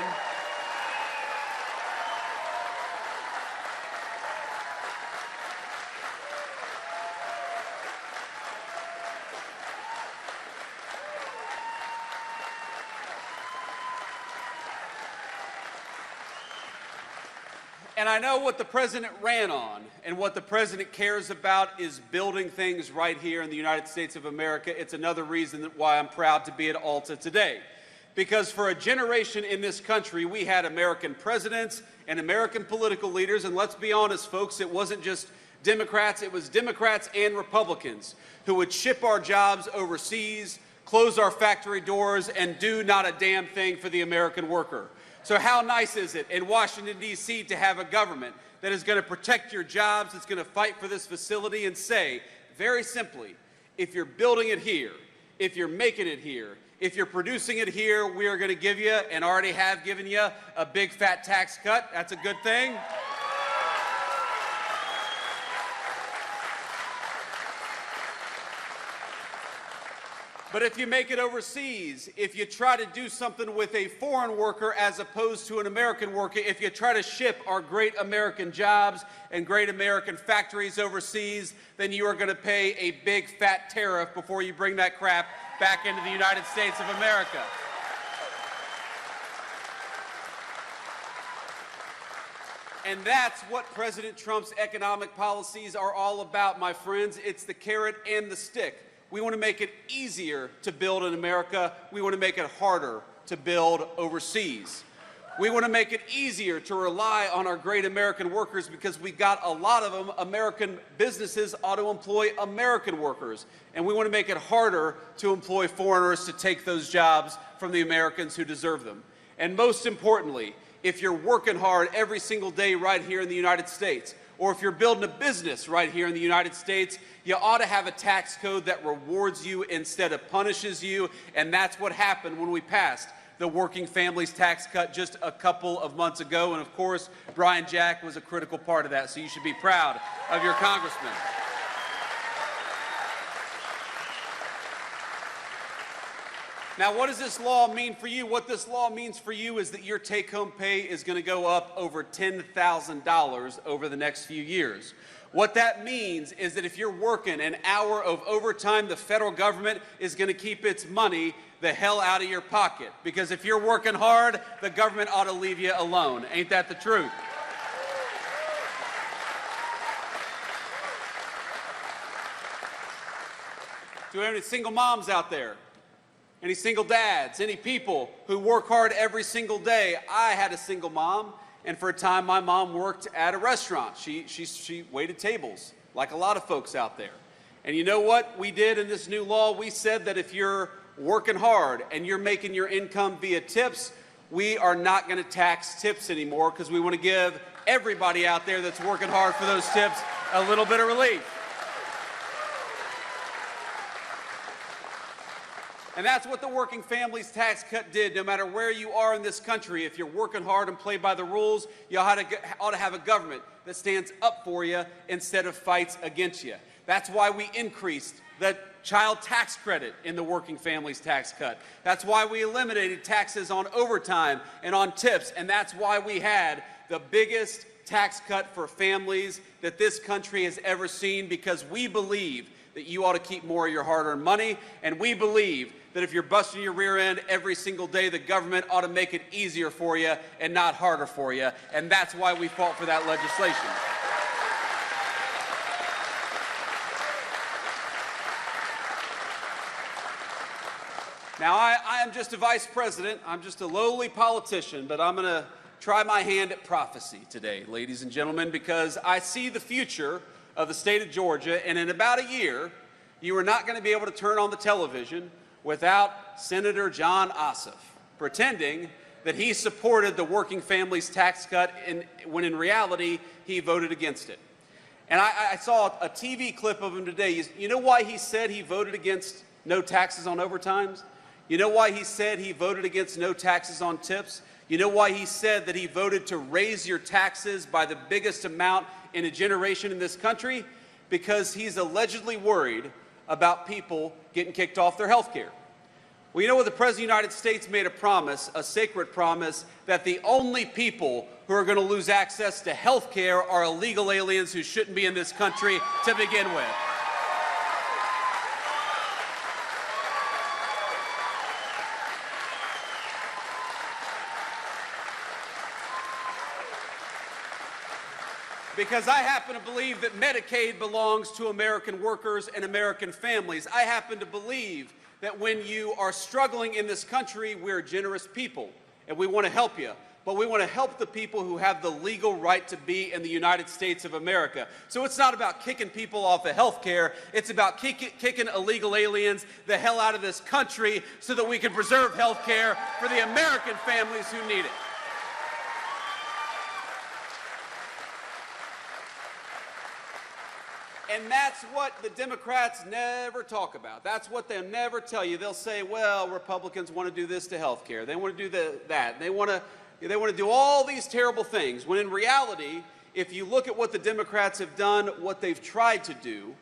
And I know what the president ran on, and what the president cares about is building things right here in the United States of America. It's another reason why I'm proud to be at Alta today. Because for a generation in this country, we had American presidents and American political leaders, and let's be honest, folks, it wasn't just Democrats, it was Democrats and Republicans who would ship our jobs overseas, close our factory doors, and do not a damn thing for the American worker. So how nice is it in Washington, D.C. to have a government that is going to protect your jobs, that's going to fight for this facility and say, very simply, if you're building it here, if you're making it here, if you're producing it here, we are going to give you, and already have given you, a big fat tax cut. That's a good thing. But if you make it overseas, if you try to do something with a foreign worker as opposed to an American worker, if you try to ship our great American jobs and great American factories overseas, then you are going to pay a big fat tariff before you bring that crap back into the United States of America. And that's what President Trump's economic policies are all about, my friends. It's the carrot and the stick. We want to make it easier to build in America. We want to make it harder to build overseas. We want to make it easier to rely on our great American workers because we got a lot of them. American businesses ought to employ American workers. And we want to make it harder to employ foreigners to take those jobs from the Americans who deserve them. And most importantly, if you're working hard every single day right here in the United States, or if you're building a business right here in the United States, you ought to have a tax code that rewards you instead of punishes you, and that's what happened when we passed the Working Families Tax Cut just a couple of months ago, and of course, Brian Jack was a critical part of that, so you should be proud of your congressman. Now, what does this law mean for you? What this law means for you is that your take-home pay is going to go up over $10,000 over the next few years. What that means is that if you're working an hour of overtime, the federal government is going to keep its money the hell out of your pocket. Because if you're working hard, the government ought to leave you alone. Ain't that the truth? Do any single moms out there? Any single dads, any people who work hard every single day? I had a single mom, and for a time my mom worked at a restaurant. She waited tables, like a lot of folks out there. And you know what we did in this new law? We said that if you're working hard and you're making your income via tips, we are not going to tax tips anymore because we want to give everybody out there that's working hard for those tips a little bit of relief. And that's what the Working Families Tax Cut did. No matter where you are in this country, if you're working hard and play by the rules, you ought to have a government that stands up for you instead of fights against you. That's why we increased the child tax credit in the Working Families Tax Cut. That's why we eliminated taxes on overtime and on tips. And that's why we had the biggest tax cut for families that this country has ever seen, because we believe that you ought to keep more of your hard-earned money, and we believe that if you're busting your rear end every single day, the government ought to make it easier for you and not harder for you, and that's why we fought for that legislation. Now, I am just a vice president. I'm just a lowly politician, but I'm going to try my hand at prophecy today, ladies and gentlemen, because I see the future of the state of Georgia, and in about a year, you are not going to be able to turn on the television without Senator John Ossoff pretending that he supported the working families tax cut when in reality he voted against it. And I saw a TV clip of him today. You know why he said he voted against no taxes on overtimes? You know why he said he voted against no taxes on tips? You know why he said that he voted to raise your taxes by the biggest amount in a generation in this country? Because he's allegedly worried about people getting kicked off their health care. Well, you know what? The President of the United States made a promise, a sacred promise, that the only people who are going to lose access to health care are illegal aliens who shouldn't be in this country to begin with. Because I happen to believe that Medicaid belongs to American workers and American families. I happen to believe that when you are struggling in this country, we're generous people, and we want to help you. But we want to help the people who have the legal right to be in the United States of America. So it's not about kicking people off of health care. It's about kicking illegal aliens the hell out of this country so that we can preserve health care for the American families who need it. And that's what the Democrats never talk about. That's what they'll never tell you. They'll say, well, Republicans want to do this to health care. They want to do that. They want to do all these terrible things. When in reality, if you look at what the Democrats have done, what they've tried to do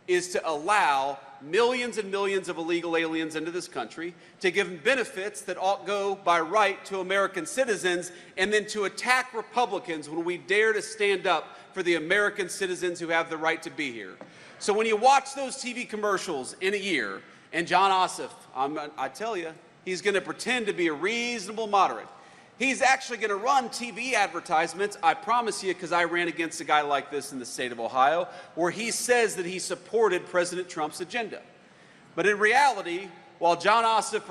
is to allow millions and millions of illegal aliens into this country, to give them benefits that ought go by right to American citizens, and then to attack Republicans when we dare to stand up for the American citizens who have the right to be here. So when you watch those TV commercials in a year, and John Ossoff, I tell you, he's going to pretend to be a reasonable moderate. He's actually going to run TV advertisements, I promise you, because I ran against a guy like this in the state of Ohio, where he says that he supported President Trump's agenda. But in reality, while John Ossoff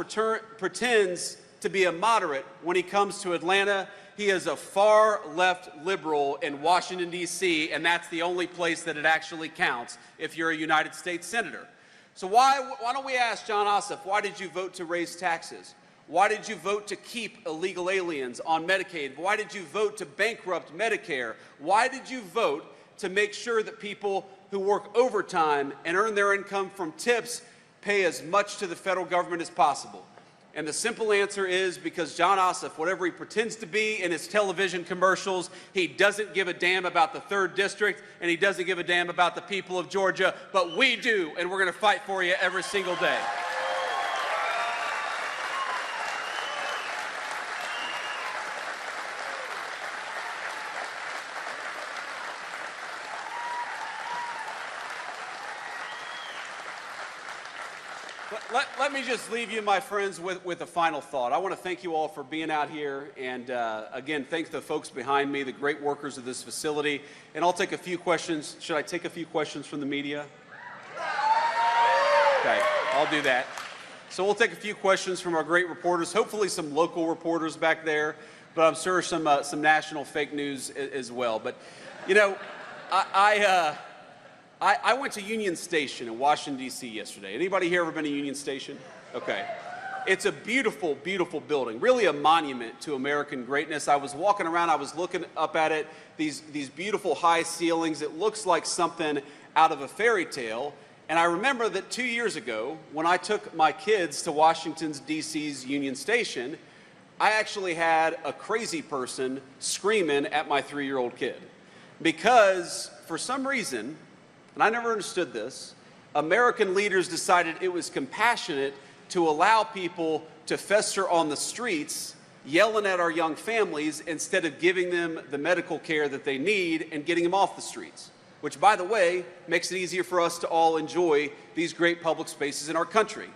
pretends to be a moderate when he comes to Atlanta, he is a far-left liberal in Washington, D.C., and that's the only place that it actually counts if you're a United States senator. So why don't we ask John Ossoff, why did you vote to raise taxes? Why did you vote to keep illegal aliens on Medicaid? Why did you vote to bankrupt Medicare? Why did you vote to make sure that people who work overtime and earn their income from tips pay as much to the federal government as possible? And the simple answer is because John Ossoff, whatever he pretends to be in his television commercials, he doesn't give a damn about the 3rd District, and he doesn't give a damn about the people of Georgia, but we do, and we're going to fight for you every single day. Let me just leave you, my friends, with a final thought. I want to thank you all for being out here, and again, thank the folks behind me, the great workers of this facility. And I'll take a few questions. Should I take a few questions from the media? Okay, I'll do that. So we'll take a few questions from our great reporters, hopefully some local reporters back there, but I'm sure some national fake news as well. But, you know, I went to Union Station in Washington, D.C. yesterday. Anybody here ever been to Union Station? Okay. It's a beautiful, beautiful building, really a monument to American greatness. I was walking around, I was looking up at it, these beautiful high ceilings. It looks like something out of a fairy tale. And I remember that 2 years ago, when I took my kids to Washington, D.C.'s Union Station, I actually had a crazy person screaming at my 3-year-old kid. Because for some reason, and I never understood this, American leaders decided it was compassionate to allow people to fester on the streets yelling at our young families instead of giving them the medical care that they need and getting them off the streets, which, by the way, makes it easier for us to all enjoy these great public spaces in our country.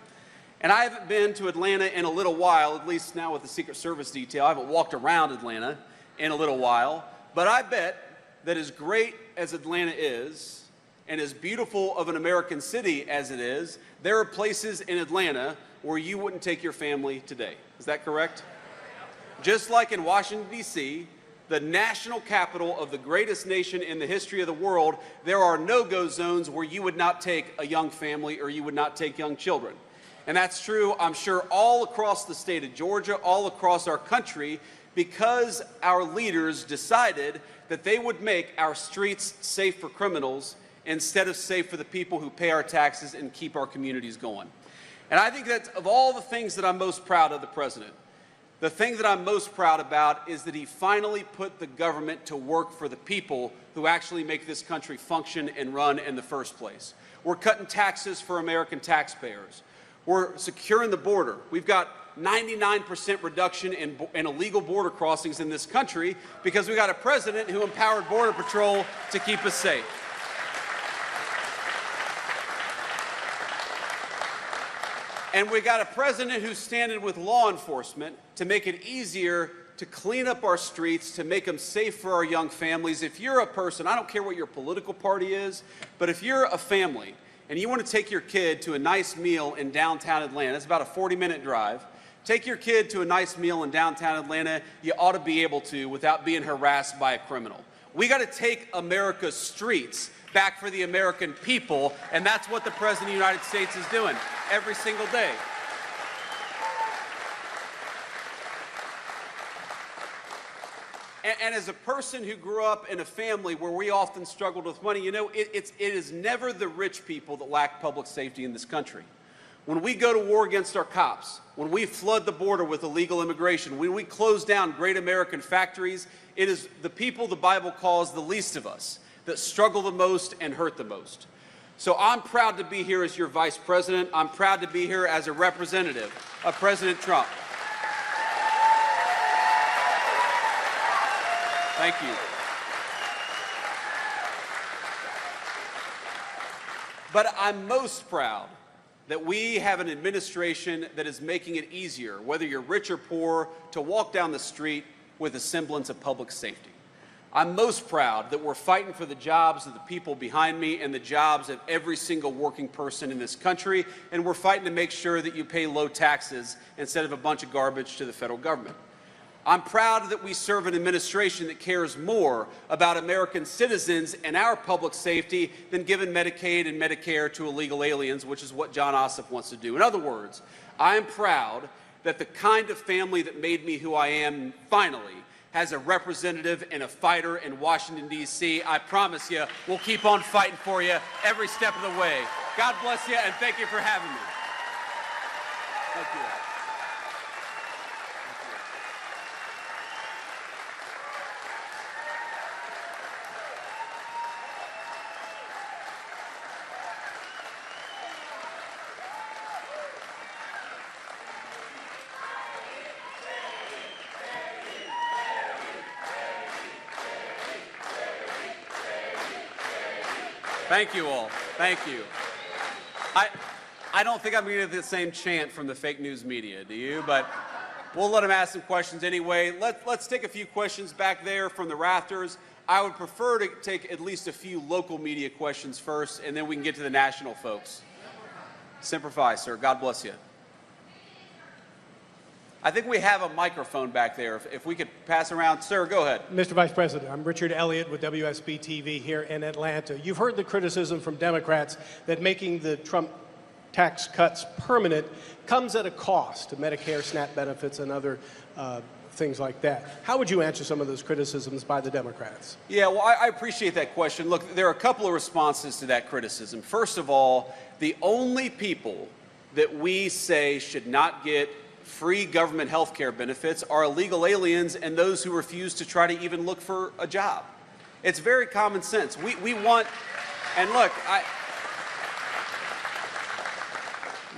And I haven't been to Atlanta in a little while, at least now with the Secret Service detail. I haven't walked around Atlanta in a little while, but I bet that as great as Atlanta is, and as beautiful of an American city as it is, there are places in Atlanta where you wouldn't take your family today. Is that correct? Just like in Washington, D.C., the national capital of the greatest nation in the history of the world, there are no-go zones where you would not take a young family or you would not take young children. And that's true, I'm sure, all across the state of Georgia, all across our country, because our leaders decided that they would make our streets safe for criminals instead of safe for the people who pay our taxes and keep our communities going. And I think that of all the things that I'm most proud of the president, the thing that I'm most proud about is that he finally put the government to work for the people who actually make this country function and run in the first place. We're cutting taxes for American taxpayers. We're securing the border. We've got 99% reduction in illegal border crossings in this country because we got a president who empowered Border Patrol to keep us safe. And we got a president who's standing with law enforcement to make it easier to clean up our streets, to make them safe for our young families. If you're a person, I don't care what your political party is, but if you're a family and you want to take your kid to a nice meal in downtown Atlanta, it's about a 40-minute drive, take your kid to a nice meal in downtown Atlanta, you ought to be able to without being harassed by a criminal. We got to take America's streets back for the American people, and that's what the President of the United States is doing every single day. And as a person who grew up in a family where we often struggled with money, you know, it is never the rich people that lack public safety in this country. When we go to war against our cops, when we flood the border with illegal immigration, when we close down great American factories, it is the people the Bible calls the least of us that struggle the most and hurt the most. So I'm proud to be here as your vice president. I'm proud to be here as a representative of President Trump. Thank you. But I'm most proud that we have an administration that is making it easier, whether you're rich or poor, to walk down the street with a semblance of public safety. I'm most proud that we're fighting for the jobs of the people behind me and the jobs of every single working person in this country, and we're fighting to make sure that you pay low taxes instead of a bunch of garbage to the federal government. I'm proud that we serve an administration that cares more about American citizens and our public safety than giving Medicaid and Medicare to illegal aliens, which is what John Ossoff wants to do. In other words, I am proud that the kind of family that made me who I am finally has a representative and a fighter in Washington, D.C. I promise you, we'll keep on fighting for you every step of the way. God bless you, and thank you for having me. Thank you. Thank you all. Thank you. I don't think I'm going to get the same chant from the fake news media, do you? But we'll let them ask some questions anyway. Let's take a few questions back there from the rafters. I would prefer to take at least a few local media questions first, and then we can get to the national folks. Semper Fi, sir. God bless you. I think we have a microphone back there. If we could pass around. Sir, go ahead. Mr. Vice President, I'm Richard Elliott with WSB-TV here in Atlanta. You've heard the criticism from Democrats that making the Trump tax cuts permanent comes at a cost to Medicare, SNAP benefits, and other things like that. How would you answer some of those criticisms by the Democrats? Yeah, well, I appreciate that question. Look, there are a couple of responses to that criticism. First of all, the only people that we say should not get free government health care benefits are illegal aliens and those who refuse to try to even look for a job. It's very common sense. We want, and look,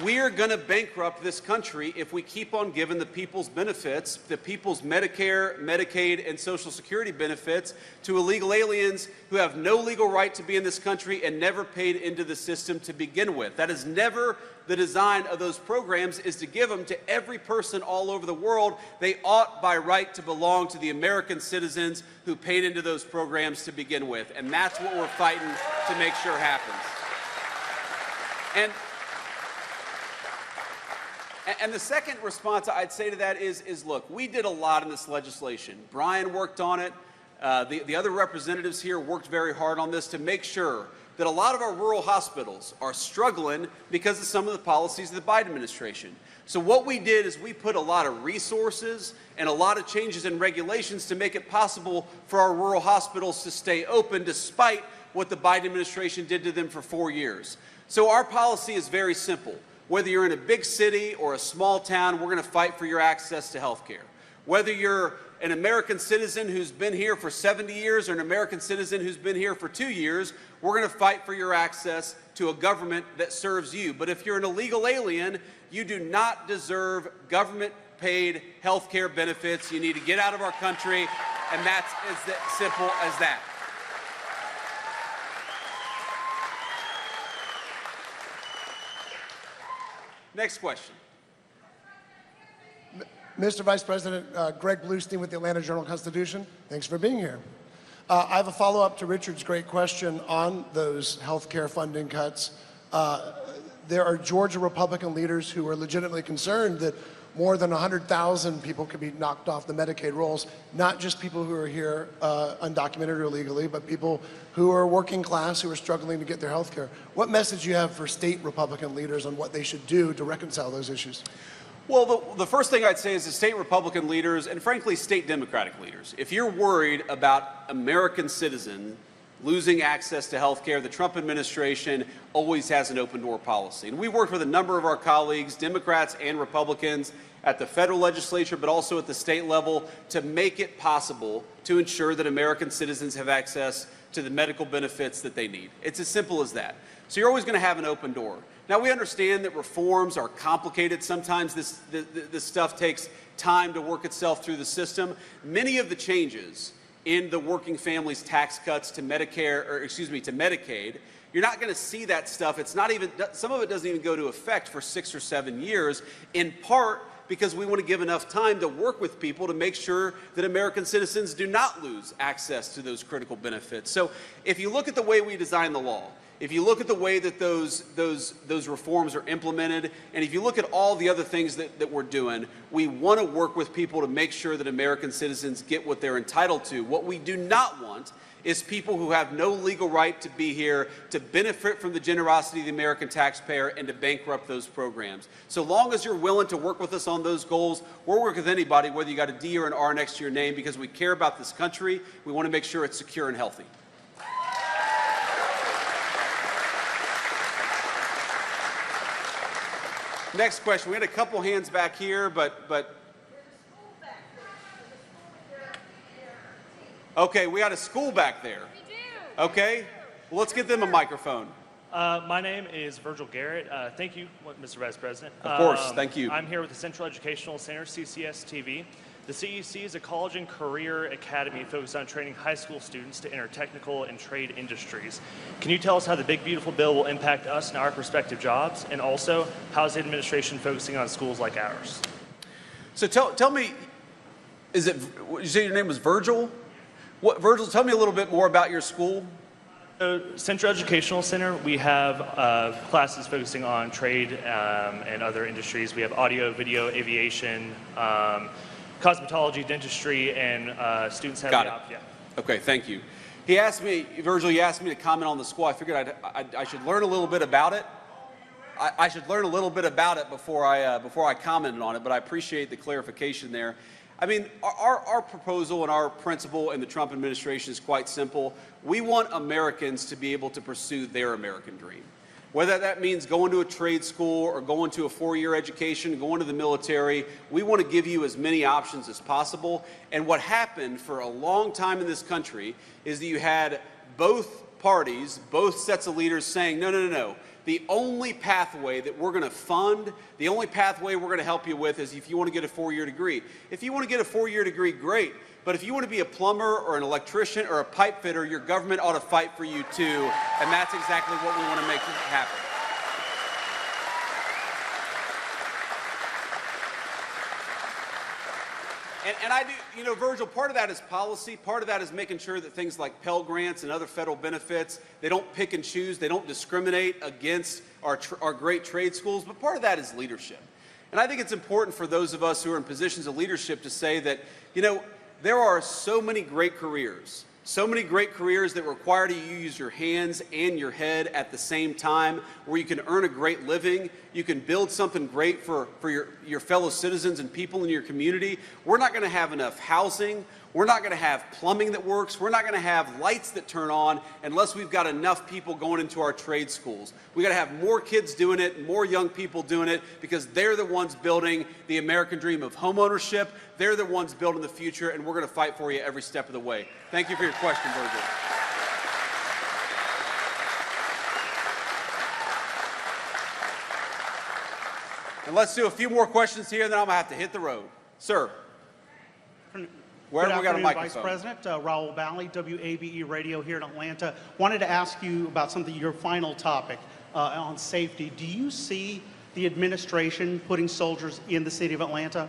we are going to bankrupt this country if we keep on giving the people's benefits, the people's Medicare, Medicaid, and Social Security benefits to illegal aliens who have no legal right to be in this country and never paid into the system to begin with. That is never the design of those programs, is to give them to every person all over the world. They ought by right to belong to the American citizens who paid into those programs to begin with. And that's what we're fighting to make sure happens. And the second response I'd say to that is look, we did a lot in this legislation. Brian worked on it. The other representatives here worked very hard on this to make sure that a lot of our rural hospitals are struggling because of some of the policies of the Biden administration. So what we did is we put a lot of resources and a lot of changes in regulations to make it possible for our rural hospitals to stay open despite what the Biden administration did to them for 4 years. So our policy is very simple. Whether you're in a big city or a small town, we're going to fight for your access to health care. Whether you're an American citizen who's been here for 70 years or an American citizen who's been here for 2 years, we're going to fight for your access to a government that serves you. But if you're an illegal alien, you do not deserve government-paid health care benefits. You need to get out of our country, and that's as simple as that. Next question. Mr. Vice President, Greg Bluestein with the Atlanta Journal-Constitution. Thanks for being here. I have a follow-up to Richard's great question on those health care funding cuts. There are Georgia Republican leaders who are legitimately concerned that more than 100,000 people could be knocked off the Medicaid rolls, not just people who are here undocumented or illegally, but people who are working class, who are struggling to get their health care. What message do you have for state Republican leaders on what they should do to reconcile those issues? Well, the first thing I'd say is the state Republican leaders and, frankly, state Democratic leaders. If you're worried about American citizens losing access to health care, the Trump administration always has an open-door policy. And we worked with a number of our colleagues, Democrats and Republicans, at the federal legislature, but also at the state level, to make it possible to ensure that American citizens have access to the medical benefits that they need. It's as simple as that. So you're always going to have an open door. Now, we understand that reforms are complicated. Sometimes this stuff takes time to work itself through the system. Many of the changes in the working families tax cuts to Medicare, or excuse me, to Medicaid, you're not going to see that stuff. It's not even, some of it doesn't even go to effect for 6 or 7 years, in part because we want to give enough time to work with people to make sure that American citizens do not lose access to those critical benefits. So if you look at the way we design the law, if you look at the way that those reforms are implemented, and if you look at all the other things that we're doing, we want to work with people to make sure that American citizens get what they're entitled to. What we do not want is people who have no legal right to be here to benefit from the generosity of the American taxpayer and to bankrupt those programs. So long as you're willing to work with us on those goals, we'll work with anybody, whether you got a D or an R next to your name, because we care about this country. We want to make sure it's secure and healthy. Next question. We had a couple hands back here, but okay, we got a school back there. We do. Okay, well, let's get them a microphone. My name is Virgil Garrett. Thank you, Mr. Vice President. Of course, thank you. I'm here with the Central Educational Center, CCS-TV. The CEC is a college and career academy focused on training high school students to enter technical and trade industries. Can you tell us how the big, beautiful bill will impact us and our prospective jobs? And also, how is the administration focusing on schools like ours? So tell me, you say your name was Virgil? Virgil, tell me a little bit more about your school. So, Central Educational Center, we have classes focusing on trade and other industries. We have audio, video, aviation, cosmetology, dentistry, and students have Got it. Yeah. Okay, thank you. He asked me, Virgil, he asked me to comment on the school. I figured I should learn a little bit about it. I should learn a little bit about it before I commented on it, but I appreciate the clarification there. I mean, our proposal and our principle in the Trump administration is quite simple. We want Americans to be able to pursue their American dream. Whether that means going to a trade school or going to a 4-year education, going to the military, we want to give you as many options as possible. And what happened for a long time in this country is that you had both parties, both sets of leaders saying, no, no, no, no. the only pathway that we're going to fund, the only pathway we're going to help you with is if you want to get a 4-year degree. If you want to get a 4-year degree, great. But if you want to be a plumber or an electrician or a pipe fitter, your government ought to fight for you too. And that's exactly what we want to make happen. And I do, you know, Virgil, part of that is policy. Part of that is making sure that things like Pell Grants and other federal benefits, they don't pick and choose. They don't discriminate against our great trade schools. But part of that is leadership. And I think it's important for those of us who are in positions of leadership to say that, you know, there are so many great careers that require you use your hands and your head at the same time, where you can earn a great living, you can build something great for your fellow citizens and people in your community. We're not going to have enough housing. We're not going to have plumbing that works. We're not going to have lights that turn on unless we've got enough people going into our trade schools. We got to have more kids doing it, more young people doing it, because they're the ones building the American dream of home ownership. They're the ones building the future, and we're going to fight for you every step of the way. Thank you for your question, Virgil. And let's do a few more questions here, and then I'm going to have to hit the road. Sir. Where have we got a microphone? Vice President, Raul Bally, WABE Radio here in Atlanta. Wanted to ask you about something, your final topic on safety. Do you see the administration putting soldiers in the city of Atlanta?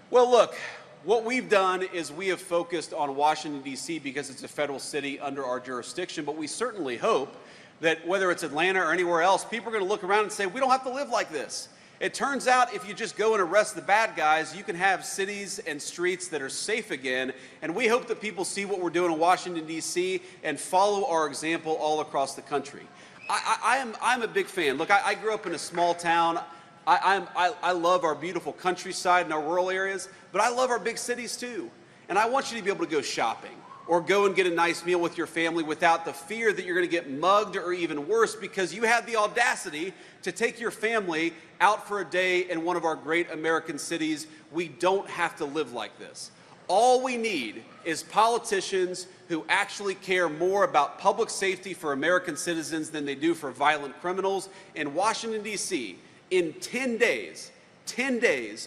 Well, look, what we've done is we have focused on Washington, D.C. because it's a federal city under our jurisdiction, but we certainly hope that whether it's Atlanta or anywhere else, people are going to look around and say, we don't have to live like this. It turns out if you just go and arrest the bad guys, you can have cities and streets that are safe again. And we hope that people see what we're doing in Washington, D.C. and follow our example all across the country. I'm a big fan. Look, I grew up in a small town. I love our beautiful countryside and our rural areas, but I love our big cities too. And I want you to be able to go shopping or go and get a nice meal with your family without the fear that you're going to get mugged, or even worse, because you had the audacity to take your family out for a day in one of our great American cities. We don't have to live like this. All we need is politicians who actually care more about public safety for American citizens than they do for violent criminals. In Washington, D.C., in 10 days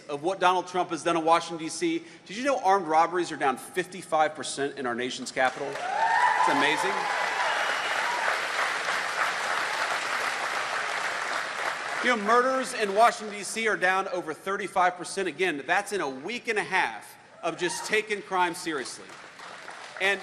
of what Donald Trump has done in Washington, D.C., did you know armed robberies are down 55% in our nation's capital? It's amazing. You know, murders in Washington, D.C. are down over 35%. Again, that's in a week and a half of just taking crime seriously. And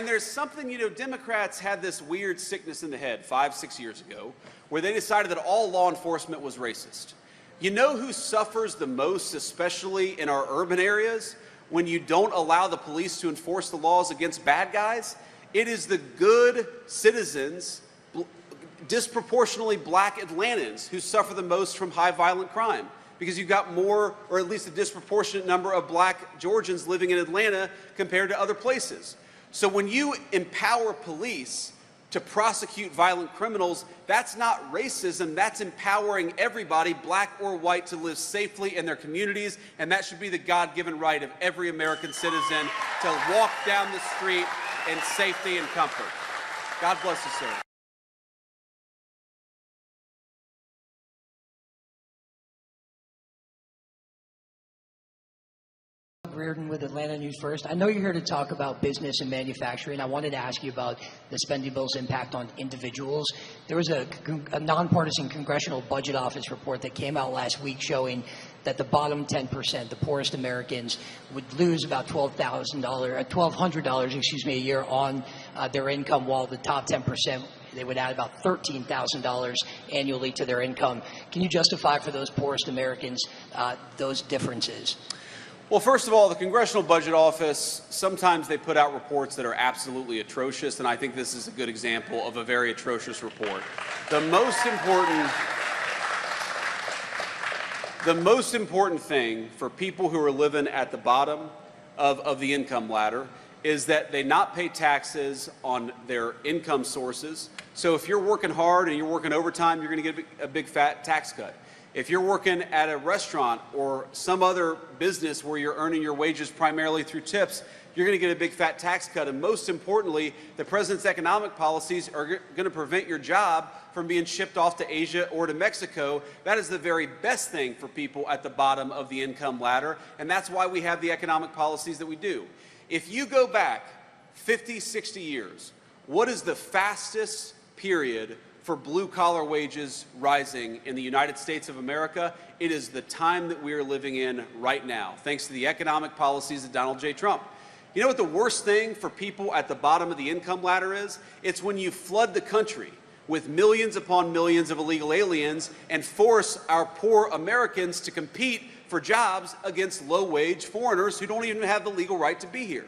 there's something, you know, Democrats had this weird sickness in the head 5-6 years ago where they decided that all law enforcement was racist. You know who suffers the most, especially in our urban areas, when you don't allow the police to enforce the laws against bad guys? It is the good citizens, disproportionately black Atlantans, who suffer the most from high violent crime, because you've got more, or at least a disproportionate number of black Georgians living in Atlanta compared to other places. So when you empower police to prosecute violent criminals, that's not racism, that's empowering everybody, black or white, to live safely in their communities, and that should be the God-given right of every American citizen to walk down the street in safety and comfort. God bless you, sir. Reardon with Atlanta News First. I know you're here to talk about business and manufacturing. I wanted to ask you about the spending bill's impact on individuals. There was a nonpartisan Congressional Budget Office report that came out last week showing that the bottom 10%, the poorest Americans, would lose about $1,200 a year on their income, while the top 10%, they would add about $13,000 annually to their income. Can you justify for those poorest Americans those differences? Well, first of all, the Congressional Budget Office, sometimes they put out reports that are absolutely atrocious, and I think this is a good example of a very atrocious report. The most important thing for people who are living at the bottom of the income ladder is that they not pay taxes on their income sources. So if you're working hard and you're working overtime, you're going to get a big fat tax cut. If you're working at a restaurant or some other business where you're earning your wages primarily through tips, you're going to get a big fat tax cut. And most importantly, the president's economic policies are going to prevent your job from being shipped off to Asia or to Mexico. That is the very best thing for people at the bottom of the income ladder, and that's why we have the economic policies that we do. If you go back 50, 60 years, what is the fastest period for blue-collar wages rising in the United States of America? It is the time that we are living in right now, thanks to the economic policies of Donald J. Trump. You know what the worst thing for people at the bottom of the income ladder is? It's when you flood the country with millions upon millions of illegal aliens and force our poor Americans to compete for jobs against low-wage foreigners who don't even have the legal right to be here.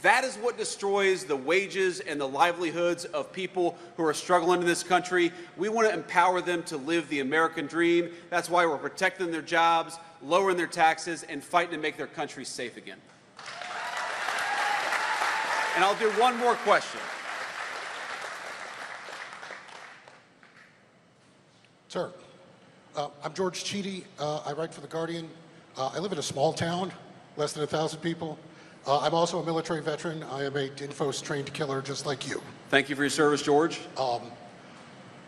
That is what destroys the wages and the livelihoods of people who are struggling in this country. We want to empower them to live the American dream. That's why we're protecting their jobs, lowering their taxes, and fighting to make their country safe again. And I'll do one more question. Sir, I'm George Cheedy. I write for The Guardian. I live in a small town, less than 1,000 people. I'm also a military veteran. I am a DINFOS trained killer just like you. Thank you for your service, George.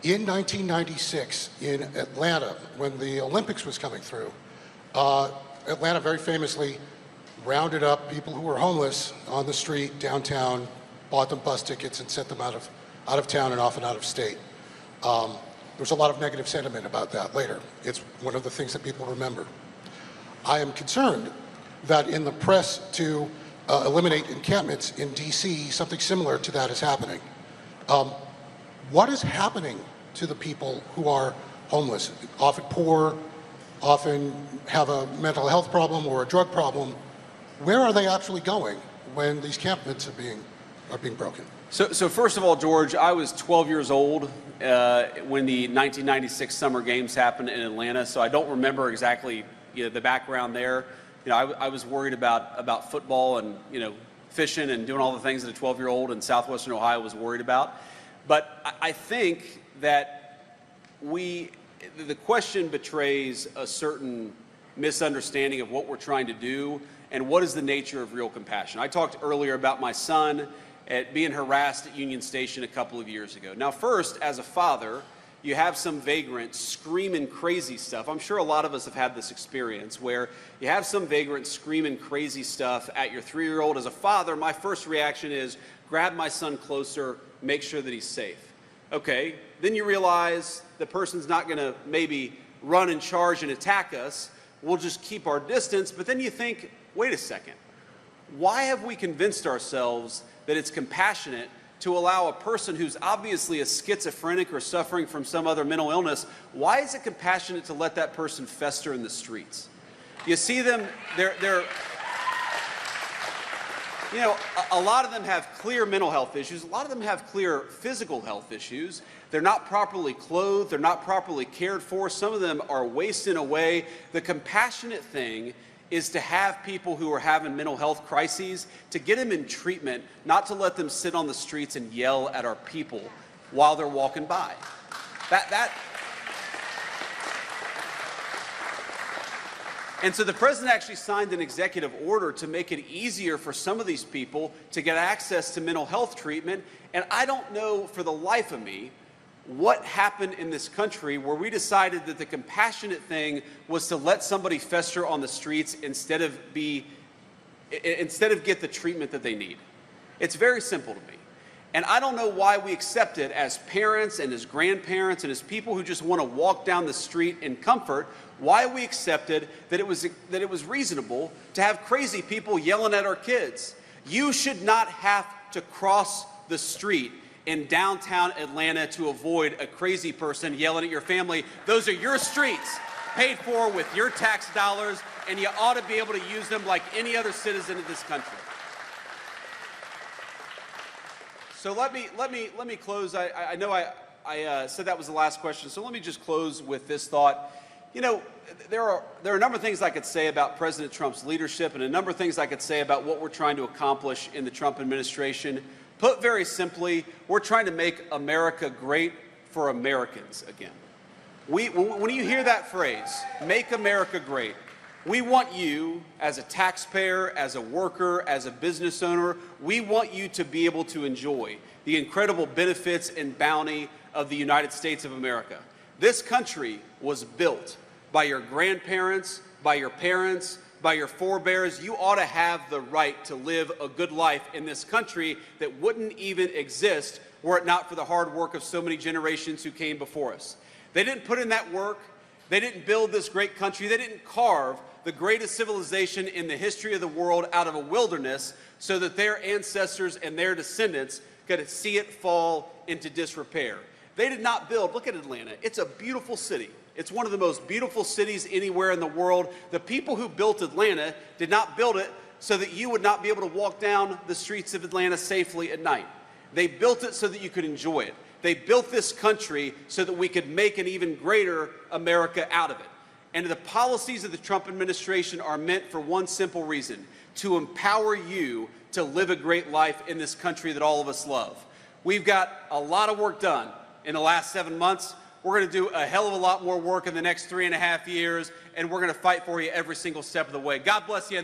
In 1996 in Atlanta, when the Olympics was coming through, Atlanta very famously rounded up people who were homeless on the street downtown, bought them bus tickets and sent them out of town and often out of state. There was a lot of negative sentiment about that later. It's one of the things that people remember. I am concerned that in the press to eliminate encampments in DC, something similar to that is happening. What is happening to the people who are homeless, often poor, often have a mental health problem or a drug problem? Where are they actually going when these encampments are being broken? So first of all, George, I was 12 years old when the 1996 Summer Games happened in Atlanta, so I don't remember exactly the background there. I was worried about football and fishing and doing all the things that a 12-year-old in southwestern Ohio was worried about. But I think that the question betrays a certain misunderstanding of what we're trying to do and what is the nature of real compassion. I talked earlier about my son being harassed at Union Station a couple of years ago. Now, first, as a father, you have some vagrant screaming crazy stuff. I'm sure a lot of us have had this experience where you have some vagrant screaming crazy stuff at your 3-year-old. As a father, my first reaction is grab my son closer, make sure that he's safe. Okay, then you realize the person's not going to maybe run and charge and attack us. We'll just keep our distance. But then you think, wait a second, why have we convinced ourselves that it's compassionate to allow a person who's obviously a schizophrenic or suffering from some other mental illness, why is it compassionate to let that person fester in the streets? You see them, a lot of them have clear mental health issues. A lot of them have clear physical health issues. They're not properly clothed. They're not properly cared for. Some of them are wasting away. The compassionate thing is to have people who are having mental health crises, to get them in treatment, not to let them sit on the streets and yell at our people while they're walking by. And so the president actually signed an executive order to make it easier for some of these people to get access to mental health treatment. And I don't know for the life of me what happened in this country where we decided that the compassionate thing was to let somebody fester on the streets instead of get the treatment that they need. It's very simple to me. And I don't know why we accept it as parents and as grandparents and as people who just want to walk down the street in comfort, why we accepted that it was reasonable to have crazy people yelling at our kids. You should not have to cross the street in downtown Atlanta to avoid a crazy person yelling at your family. Those are your streets, paid for with your tax dollars, and you ought to be able to use them like any other citizen of this country. So let me close. I know I said that was the last question, so let me just close with this thought. There are a number of things I could say about President Trump's leadership and a number of things I could say about what we're trying to accomplish in the Trump administration. Put very simply, we're trying to make America great for Americans again. When you hear that phrase, make America great, we want you as a taxpayer, as a worker, as a business owner, we want you to be able to enjoy the incredible benefits and bounty of the United States of America. This country was built by your grandparents, by your parents, by your forebears. You ought to have the right to live a good life in this country that wouldn't even exist were it not for the hard work of so many generations who came before us. They didn't put in that work. They didn't build this great country. They didn't carve the greatest civilization in the history of the world out of a wilderness so that their ancestors and their descendants could see it fall into disrepair. They did not build, look at Atlanta, it's a beautiful city. It's one of the most beautiful cities anywhere in the world. The people who built Atlanta did not build it so that you would not be able to walk down the streets of Atlanta safely at night. They built it so that you could enjoy it. They built this country so that we could make an even greater America out of it. And the policies of the Trump administration are meant for one simple reason: to empower you to live a great life in this country that all of us love. We've got a lot of work done in the last 7 months. We're going to do a hell of a lot more work in the next 3.5 years, and we're going to fight for you every single step of the way. God bless you.